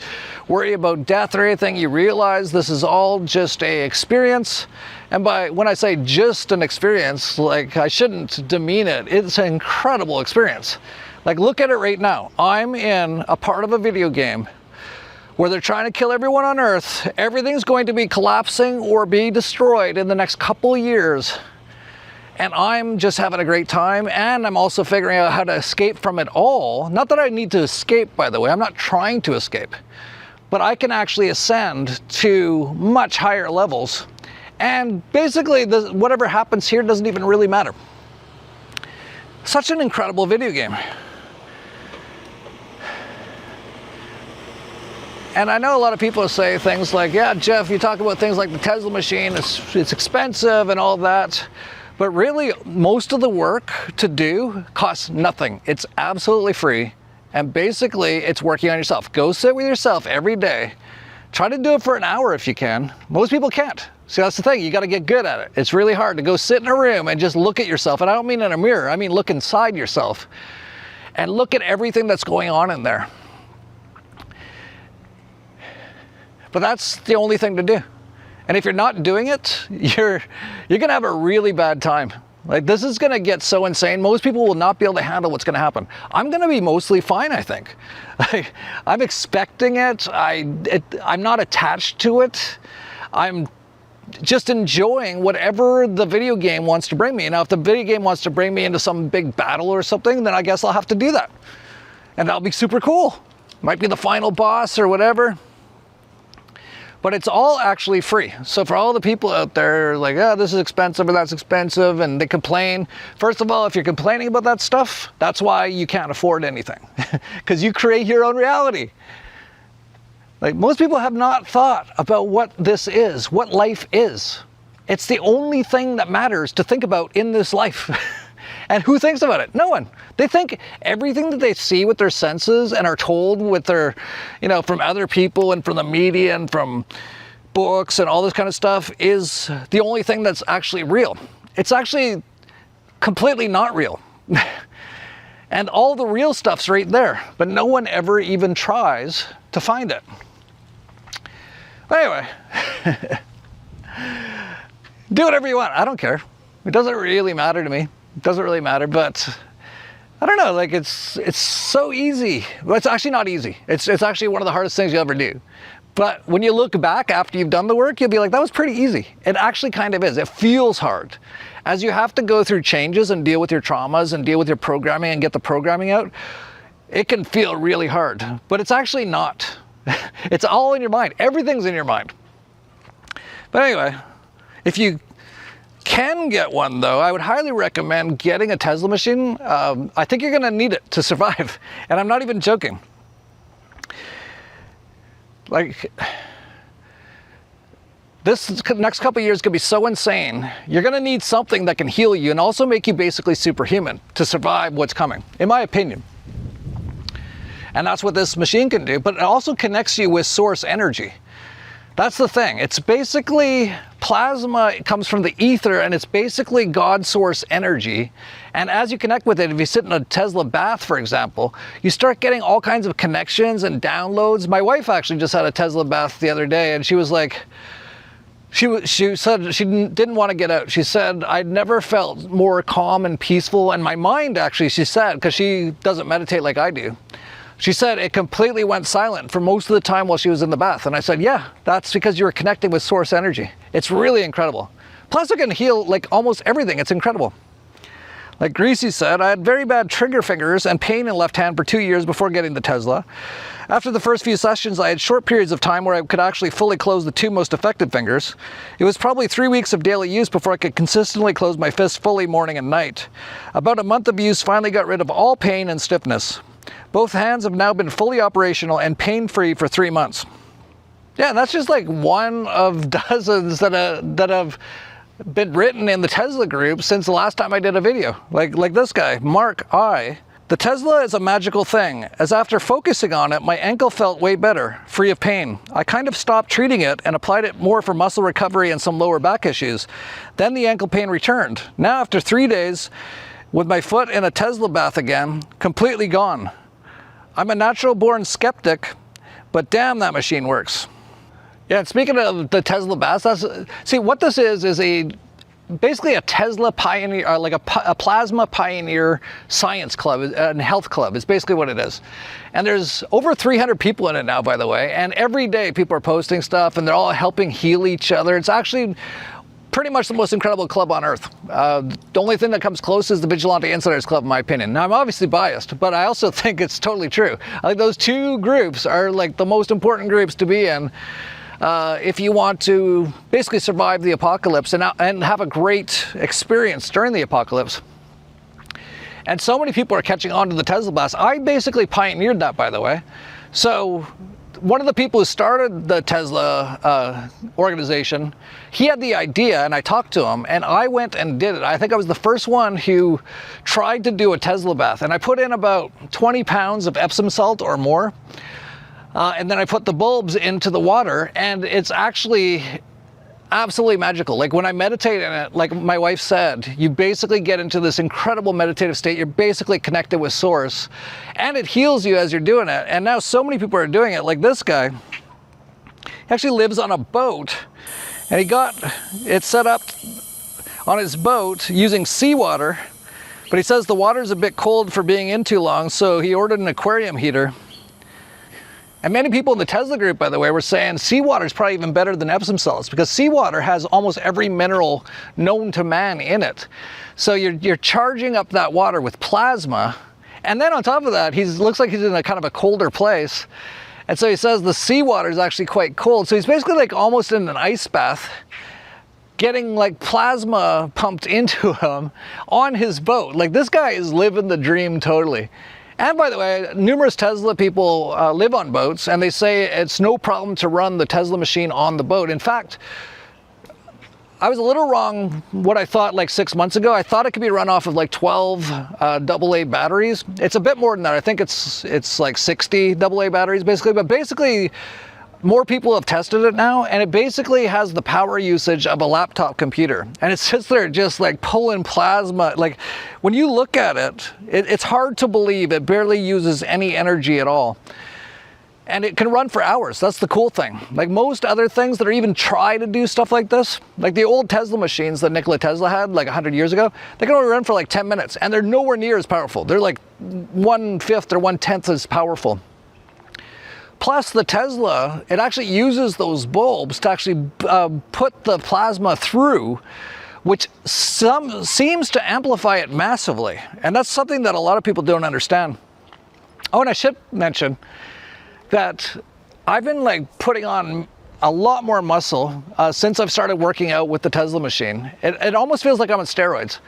S4: worry about death or anything. You realize this is all just a experience. And when I say just an experience, like, I shouldn't demean it. It's an incredible experience. Like, look at it right now. I'm in a part of a video game where they're trying to kill everyone on Earth. Everything's going to be collapsing or be destroyed in the next couple of years. And I'm just having a great time, and I'm also figuring out how to escape from it all. Not that I need to escape, by the way. I'm not trying to escape. But I can actually ascend to much higher levels. And basically, whatever happens here doesn't even really matter. Such an incredible video game. And I know a lot of people say things like, yeah, Jeff, you talk about things like the Tesla machine, it's expensive and all that. But really, most of the work to do costs nothing. It's absolutely free. And basically, it's working on yourself. Go sit with yourself every day. Try to do it for an hour if you can. Most people can't. See, that's the thing. You got to get good at it. It's really hard to go sit in a room and just look at yourself. And I don't mean in a mirror. I mean look inside yourself. And look at everything that's going on in there. But that's the only thing to do. And if you're not doing it, you're going to have a really bad time. Like, this is going to get so insane. Most people will not be able to handle what's going to happen. I'm going to be mostly fine, I think. I'm expecting it. I'm not attached to it. I'm just enjoying whatever the video game wants to bring me. Now, if the video game wants to bring me into some big battle or something, then I guess I'll have to do that. And that'll be super cool. Might be the final boss or whatever. But it's all actually free. So for all the people out there like, oh, this is expensive or that's expensive, and they complain. First of all, if you're complaining about that stuff, that's why you can't afford anything. Because you create your own reality. Like, most people have not thought about what this is, what life is. It's the only thing that matters to think about in this life. And who thinks about it? No one. They think everything that they see with their senses and are told with their, from other people and from the media and from books and all this kind of stuff is the only thing that's actually real. It's actually completely not real. And all the real stuff's right there, but no one ever even tries to find it. Anyway, do whatever you want. I don't care. It doesn't really matter to me. It doesn't really matter, but I don't know, like it's so easy. Well, it's actually not easy. It's actually one of the hardest things you'll ever do. But when you look back after you've done the work, you'll be like, that was pretty easy. It actually kind of is. It feels hard. As you have to go through changes and deal with your traumas and deal with your programming and get the programming out, it can feel really hard. But it's actually not. It's all in your mind. Everything's in your mind. But anyway, if you can get one though, I would highly recommend getting a Tesla machine. I think you're going to need it to survive. And I'm not even joking. Like, this next couple of years could be so insane. You're going to need something that can heal you and also make you basically superhuman to survive what's coming, in my opinion. And that's what this machine can do, but it also connects you with source energy. That's the thing. It's basically plasma. It comes from the ether, and it's basically God's source energy. And as you connect with it, if you sit in a Tesla bath, for example, you start getting all kinds of connections and downloads. My wife actually just had a Tesla bath the other day, and she was like, she said she didn't want to get out. She said, I'd never felt more calm and peaceful. And my mind, actually, she said, because she doesn't meditate like I do, she said it completely went silent for most of the time while she was in the bath. And I said, yeah, that's because you were connecting with source energy. It's really incredible. Plus, it can heal like almost everything. It's incredible. Like Greasy said, I had very bad trigger fingers and pain in left hand for 2 years before getting the Tesla. After the first few sessions, I had short periods of time where I could actually fully close the two most affected fingers. It was probably 3 weeks of daily use before I could consistently close my fists fully morning and night. About a month of use finally got rid of all pain and stiffness. Both hands have now been fully operational and pain-free for 3 months. Yeah, that's just like one of dozens that have been written in the Tesla group since the last time I did a video. Like this guy, Mark I. The Tesla is a magical thing, as after focusing on it, my ankle felt way better, free of pain. I kind of stopped treating it and applied it more for muscle recovery and some lower back issues. Then the ankle pain returned. Now after 3 days, with my foot in a Tesla bath again, completely gone. I'm a natural-born skeptic, but damn, that machine works. Yeah, and speaking of the Tesla baths, see, what this is a basically a Tesla pioneer, like a plasma pioneer science club and health club. It's basically what it is. And there's over 300 people in it now, by the way. And every day people are posting stuff and they're all helping heal each other. It's actually pretty much the most incredible club on earth. The only thing that comes close is the Vigilante Insiders Club, in my opinion. Now, I'm obviously biased, but I also think it's totally true. I think those two groups are like the most important groups to be in if you want to basically survive the apocalypse and have a great experience during the apocalypse. And so many people are catching on to the Tesla blast. I basically pioneered that, by the way. So one of the people who started the Tesla organization, he had the idea, and I talked to him, and I went and did it. I think I was the first one who tried to do a Tesla bath, and I put in about 20 pounds of Epsom salt or more, and then I put the bulbs into the water, and it's actually absolutely magical. Like when I meditate in it, like my wife said, you basically get into this incredible meditative state. You're basically connected with source, and it heals you as you're doing it. And now so many people are doing it. Like this guy, he actually lives on a boat, and he got it set up on his boat using seawater, but he says the water's a bit cold for being in too long, so he ordered an aquarium heater. And many people in the Tesla group, by the way, were saying seawater is probably even better than Epsom salts because seawater has almost every mineral known to man in it. So you're charging up that water with plasma. And then on top of that, looks like he's in a kind of a colder place. And so he says the seawater is actually quite cold. So he's basically like almost in an ice bath, getting like plasma pumped into him on his boat. Like this guy is living the dream totally. And by the way, numerous Tesla people live on boats, and they say it's no problem to run the Tesla machine on the boat. In fact, I was a little wrong what I thought like 6 months ago. I thought it could be run off of like 12 AA batteries. It's a bit more than that. I think it's like 60 AA batteries basically, but basically more people have tested it now, and it basically has the power usage of a laptop computer. And it sits there just like pulling plasma. Like when you look at it, it's hard to believe it barely uses any energy at all. And it can run for hours. That's the cool thing. Like most other things that are even try to do stuff like this, like the old Tesla machines that Nikola Tesla had like 100 years ago, they can only run for like 10 minutes, and they're nowhere near as powerful. They're like 1/5 or 1/10 as powerful. Plus the Tesla, it actually uses those bulbs to actually put the plasma through, which seems to amplify it massively. And that's something that a lot of people don't understand. Oh, and I should mention that I've been like putting on a lot more muscle since I've started working out with the Tesla machine. It almost feels like I'm on steroids.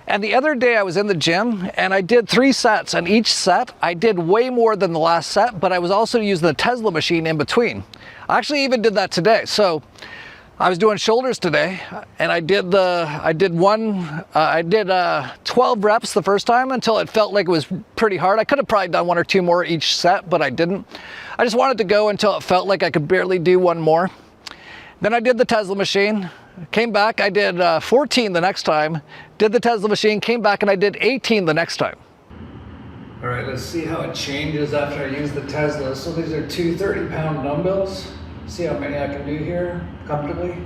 S4: And the other day I was in the gym and I did 3 sets, and each set I did way more than the last set, but I was also using the Tesla machine in between. I actually even did that today. So I was doing shoulders today, and I did 12 reps the first time until it felt like it was pretty hard. I could have probably done 1 or 2 more each set, but I didn't. I just wanted to go until it felt like I could barely do 1 more. Then I did the Tesla machine, came back, I did 14 the next time, did the Tesla machine, came back, and I did 18 the next time. All right, let's see how it changes after I use the Tesla. So these are 2 30-pound dumbbells. See how many I can do here comfortably.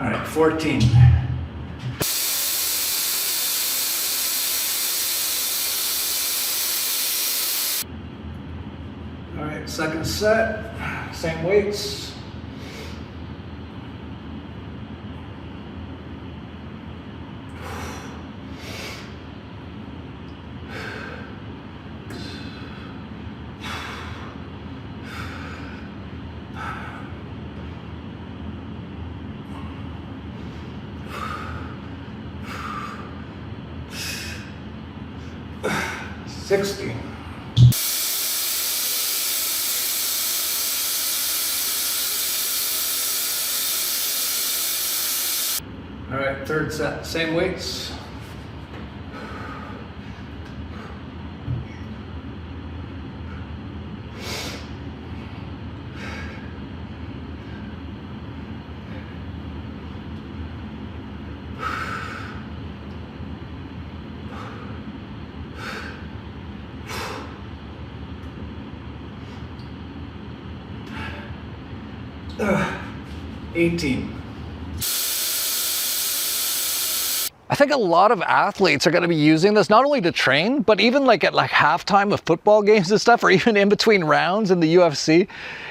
S4: All right, 14. All right, second set, same weights. $60. All right, third set, same weights.
S5: 18.
S4: I think a lot of athletes are going to be using this not only to train, but even like at like halftime of football games and stuff, or even in between rounds in the UFC.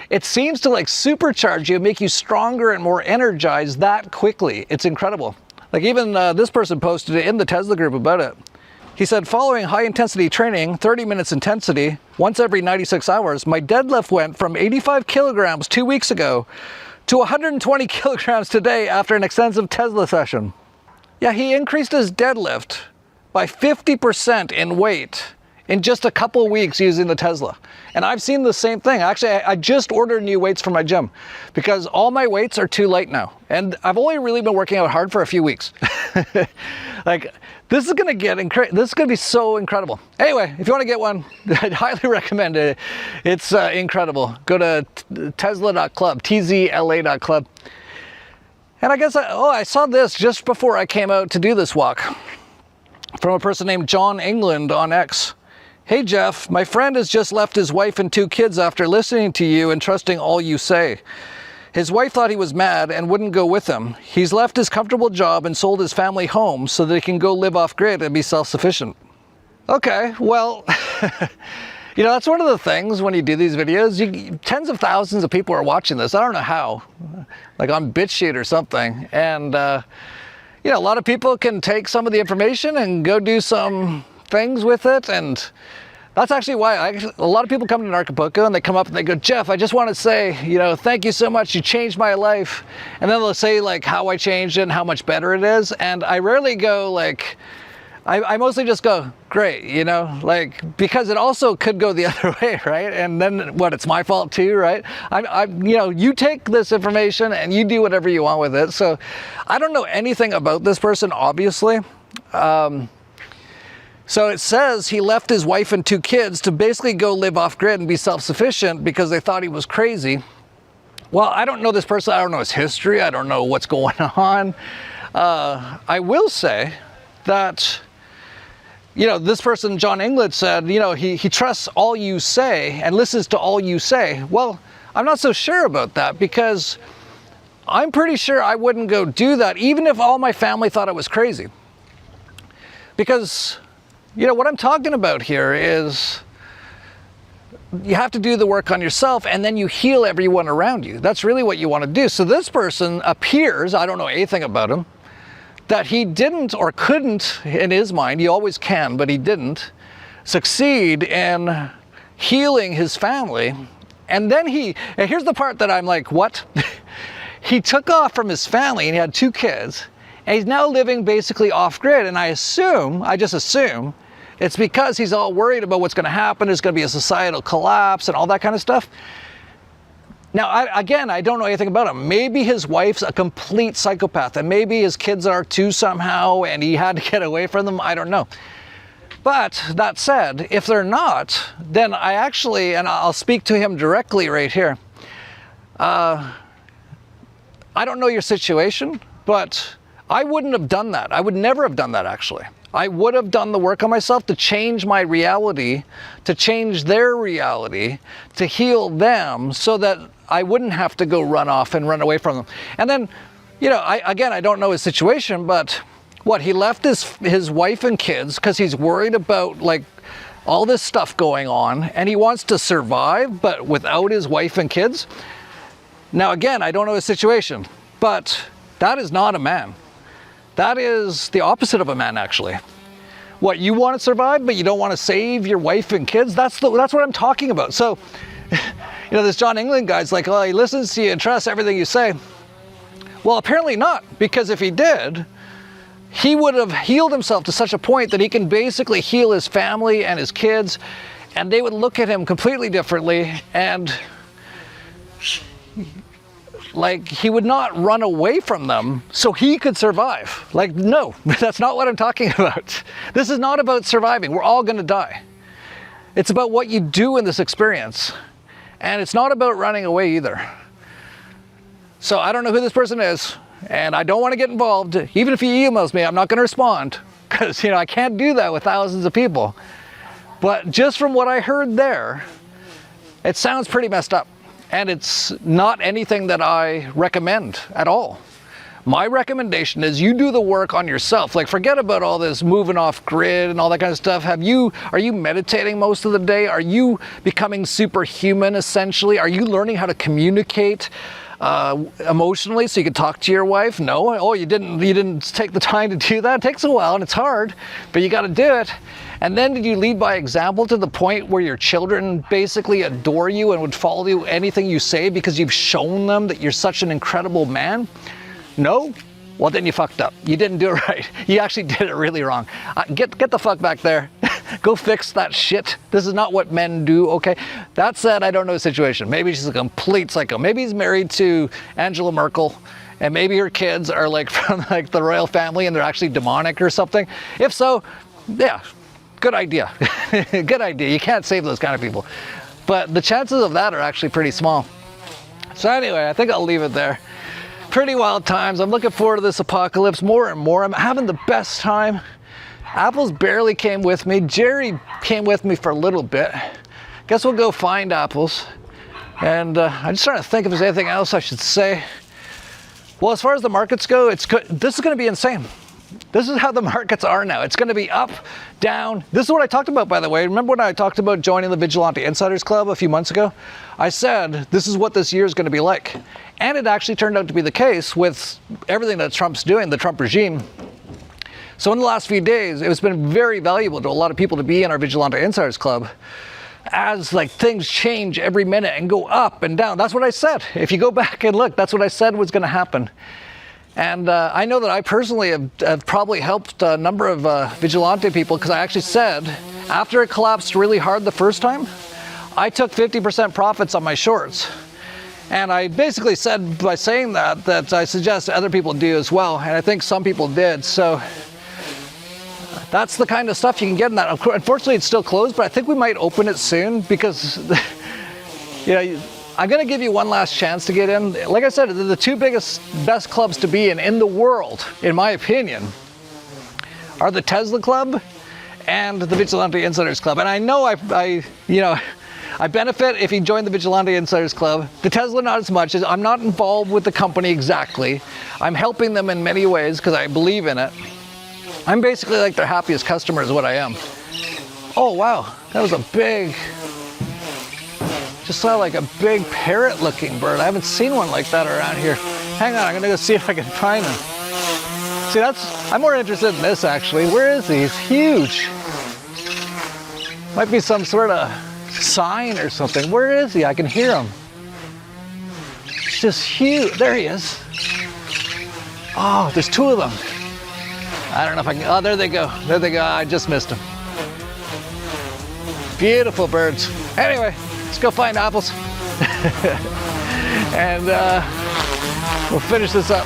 S4: It seems to like supercharge you, make you stronger and more energized that quickly. It's incredible. Like even this person posted it in the Tesla group about it. He said, following high intensity training, 30 minutes intensity, once every 96 hours, my deadlift went from 85 kilograms 2 weeks ago to 120 kilograms today after an extensive Tesla session. Yeah, he increased his deadlift by 50% in weight in just a couple of weeks using the Tesla. And I've seen the same thing. Actually, I just ordered new weights for my gym because all my weights are too light now. And I've only really been working out hard for a few weeks. Like, this is gonna this is gonna be so incredible. Anyway, if you wanna get one, I'd highly recommend it. It's incredible. Go to tesla.club, tzla.club. And I guess, I saw this just before I came out to do this walk from a person named John England on X. Hey Jeff, my friend has just left his wife and 2 kids after listening to you and trusting all you say. His wife thought he was mad and wouldn't go with him. He's left his comfortable job and sold his family home so that he can go live off grid and be self-sufficient. Okay, well, you know, that's one of the things when you do these videos, tens of thousands of people are watching this. I don't know how, like on BitChute or something. And, you know, a lot of people can take some of the information and go do some things with it. And that's actually why a lot of people come to Narcopoco and they come up and they go, Jeff, I just want to say, you know, thank you so much. You changed my life. And then they'll say like how I changed it and how much better it is. And I rarely go like, I mostly just go, great, you know, like, because it also could go the other way, right? And then what, it's my fault too, right? You know, you take this information and you do whatever you want with it. So I don't know anything about this person, obviously. So it says he left his wife and 2 kids to basically go live off grid and be self-sufficient because they thought he was crazy. Well, I don't know this person. I don't know his history. I don't know what's going on. I will say that, you know, this person, John England, said, you know, he trusts all you say and listens to all you say. Well, I'm not so sure about that because I'm pretty sure I wouldn't go do that even if all my family thought I was crazy. Because, you know, what I'm talking about here is you have to do the work on yourself and then you heal everyone around you. That's really what you want to do. So this person appears, I don't know anything about him, that he didn't or couldn't, in his mind, he always can, but he didn't, succeed in healing his family. And then and here's the part that I'm like, what? He took off from his family and he had 2 kids, and he's now living basically off grid. And I just assume, it's because he's all worried about what's gonna happen, there's gonna be a societal collapse and all that kind of stuff. Now, I don't know anything about him. Maybe his wife's a complete psychopath, and maybe his kids are too somehow, and he had to get away from them. I don't know. But that said, if they're not, then I actually, and I'll speak to him directly right here. I don't know your situation, but I wouldn't have done that. I would never have done that, actually. I would have done the work on myself to change my reality, to change their reality, to heal them so that I wouldn't have to go run off and run away from them. And then, you know, I don't know his situation, but what, he left his wife and kids because he's worried about like all this stuff going on and he wants to survive, but without his wife and kids. Now, again, I don't know his situation, but that is not a man. That is the opposite of a man, actually. What, you want to survive, but you don't want to save your wife and kids? That's what I'm talking about. So, you know, this John England guy's like, oh, he listens to you and trusts everything you say. Well, apparently not, because if he did, he would have healed himself to such a point that he can basically heal his family and his kids, and they would look at him completely differently, and like, he would not run away from them so he could survive. Like, no, that's not what I'm talking about. This is not about surviving. We're all going to die. It's about what you do in this experience. And it's not about running away either. So I don't know who this person is, and I don't want to get involved. Even if he emails me, I'm not going to respond because, you know, I can't do that with thousands of people. But just from what I heard there, it sounds pretty messed up. And it's not anything that I recommend at all. My recommendation is you do the work on yourself. Like, forget about all this moving off grid and all that kind of stuff. Are you meditating most of the day? Are you becoming superhuman essentially? Are you learning how to communicate emotionally so you can talk to your wife? No. Oh, you didn't take the time to do that? It takes a while and it's hard, but you got to do it. And then did you lead by example to the point where your children basically adore you and would follow you anything you say because you've shown them that you're such an incredible man? No? Well, then you fucked up. You didn't do it right. You actually did it really wrong. Get the fuck back there. Go fix that shit. This is not what men do, okay? That said, I don't know the situation. Maybe she's a complete psycho. Maybe he's married to Angela Merkel, and maybe her kids are like from like the royal family and they're actually demonic or something. If so, yeah, good idea. Good idea. You can't save those kind of people. But the chances of that are actually pretty small. So anyway, I think I'll leave it there. Pretty wild times. I'm looking forward to this apocalypse more and more. I'm having the best time. Apples barely came with me. Jerry came with me for a little bit. Guess we'll go find Apples. And I'm just trying to think if there's anything else I should say. Well, as far as the markets go, this is going to be insane. This is how the markets are now. It's going to be up, down. This is what I talked about, by the way. Remember when I talked about joining the Vigilante Insiders Club a few months ago? I said, this is what this year is going to be like. And it actually turned out to be the case with everything that Trump's doing, the Trump regime. So in the last few days, it's been very valuable to a lot of people to be in our Vigilante Insiders Club as like things change every minute and go up and down. That's what I said. If you go back and look, that's what I said was going to happen. And I know that I personally have probably helped a number of Vigilante people because I actually said, after it collapsed really hard the first time, I took 50% profits on my shorts. And I basically said by saying that I suggest other people do as well. And I think some people did. So that's the kind of stuff you can get in that. Unfortunately, it's still closed, but I think we might open it soon because, you know, I'm going to give you one last chance to get in. Like I said, the two best clubs to be in the world, in my opinion, are the Tesla Club and the Vigilante Insiders Club. And I know I benefit if you join the Vigilante Insiders Club. The Tesla, not as much. I'm not involved with the company exactly. I'm helping them in many ways because I believe in it. I'm basically like their happiest customer is what I am. Oh, wow. That was a big... Just saw like a big parrot-looking bird. I haven't seen one like that around here. Hang on, I'm gonna go see if I can find him. See, I'm more interested in this actually. Where is he? He's huge. Might be some sort of sign or something. Where is he? I can hear him. It's just huge. There he is. Oh, there's two of them. I don't know if I can, oh, there they go. There they go. I just missed them. Beautiful birds. Anyway. Let's go find Apples. And we'll finish this up.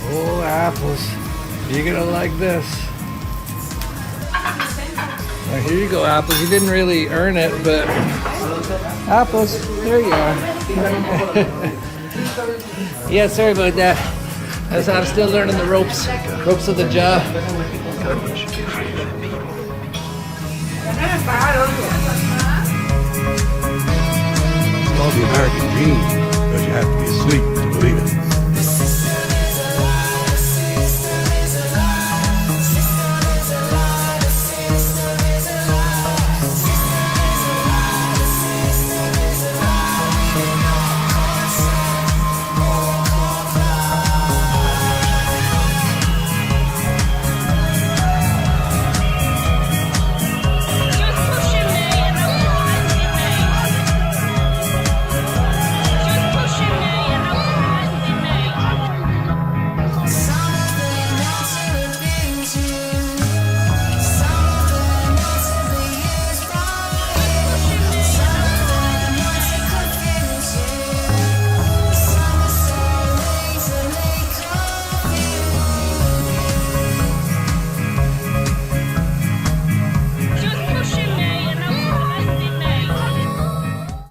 S4: Oh, Apples. You're gonna like this. Well, here you go, Apples. You didn't really earn it, but Apples, there you are. Yeah, sorry about that. As I'm still learning the ropes of the job.
S15: Well, the American dream.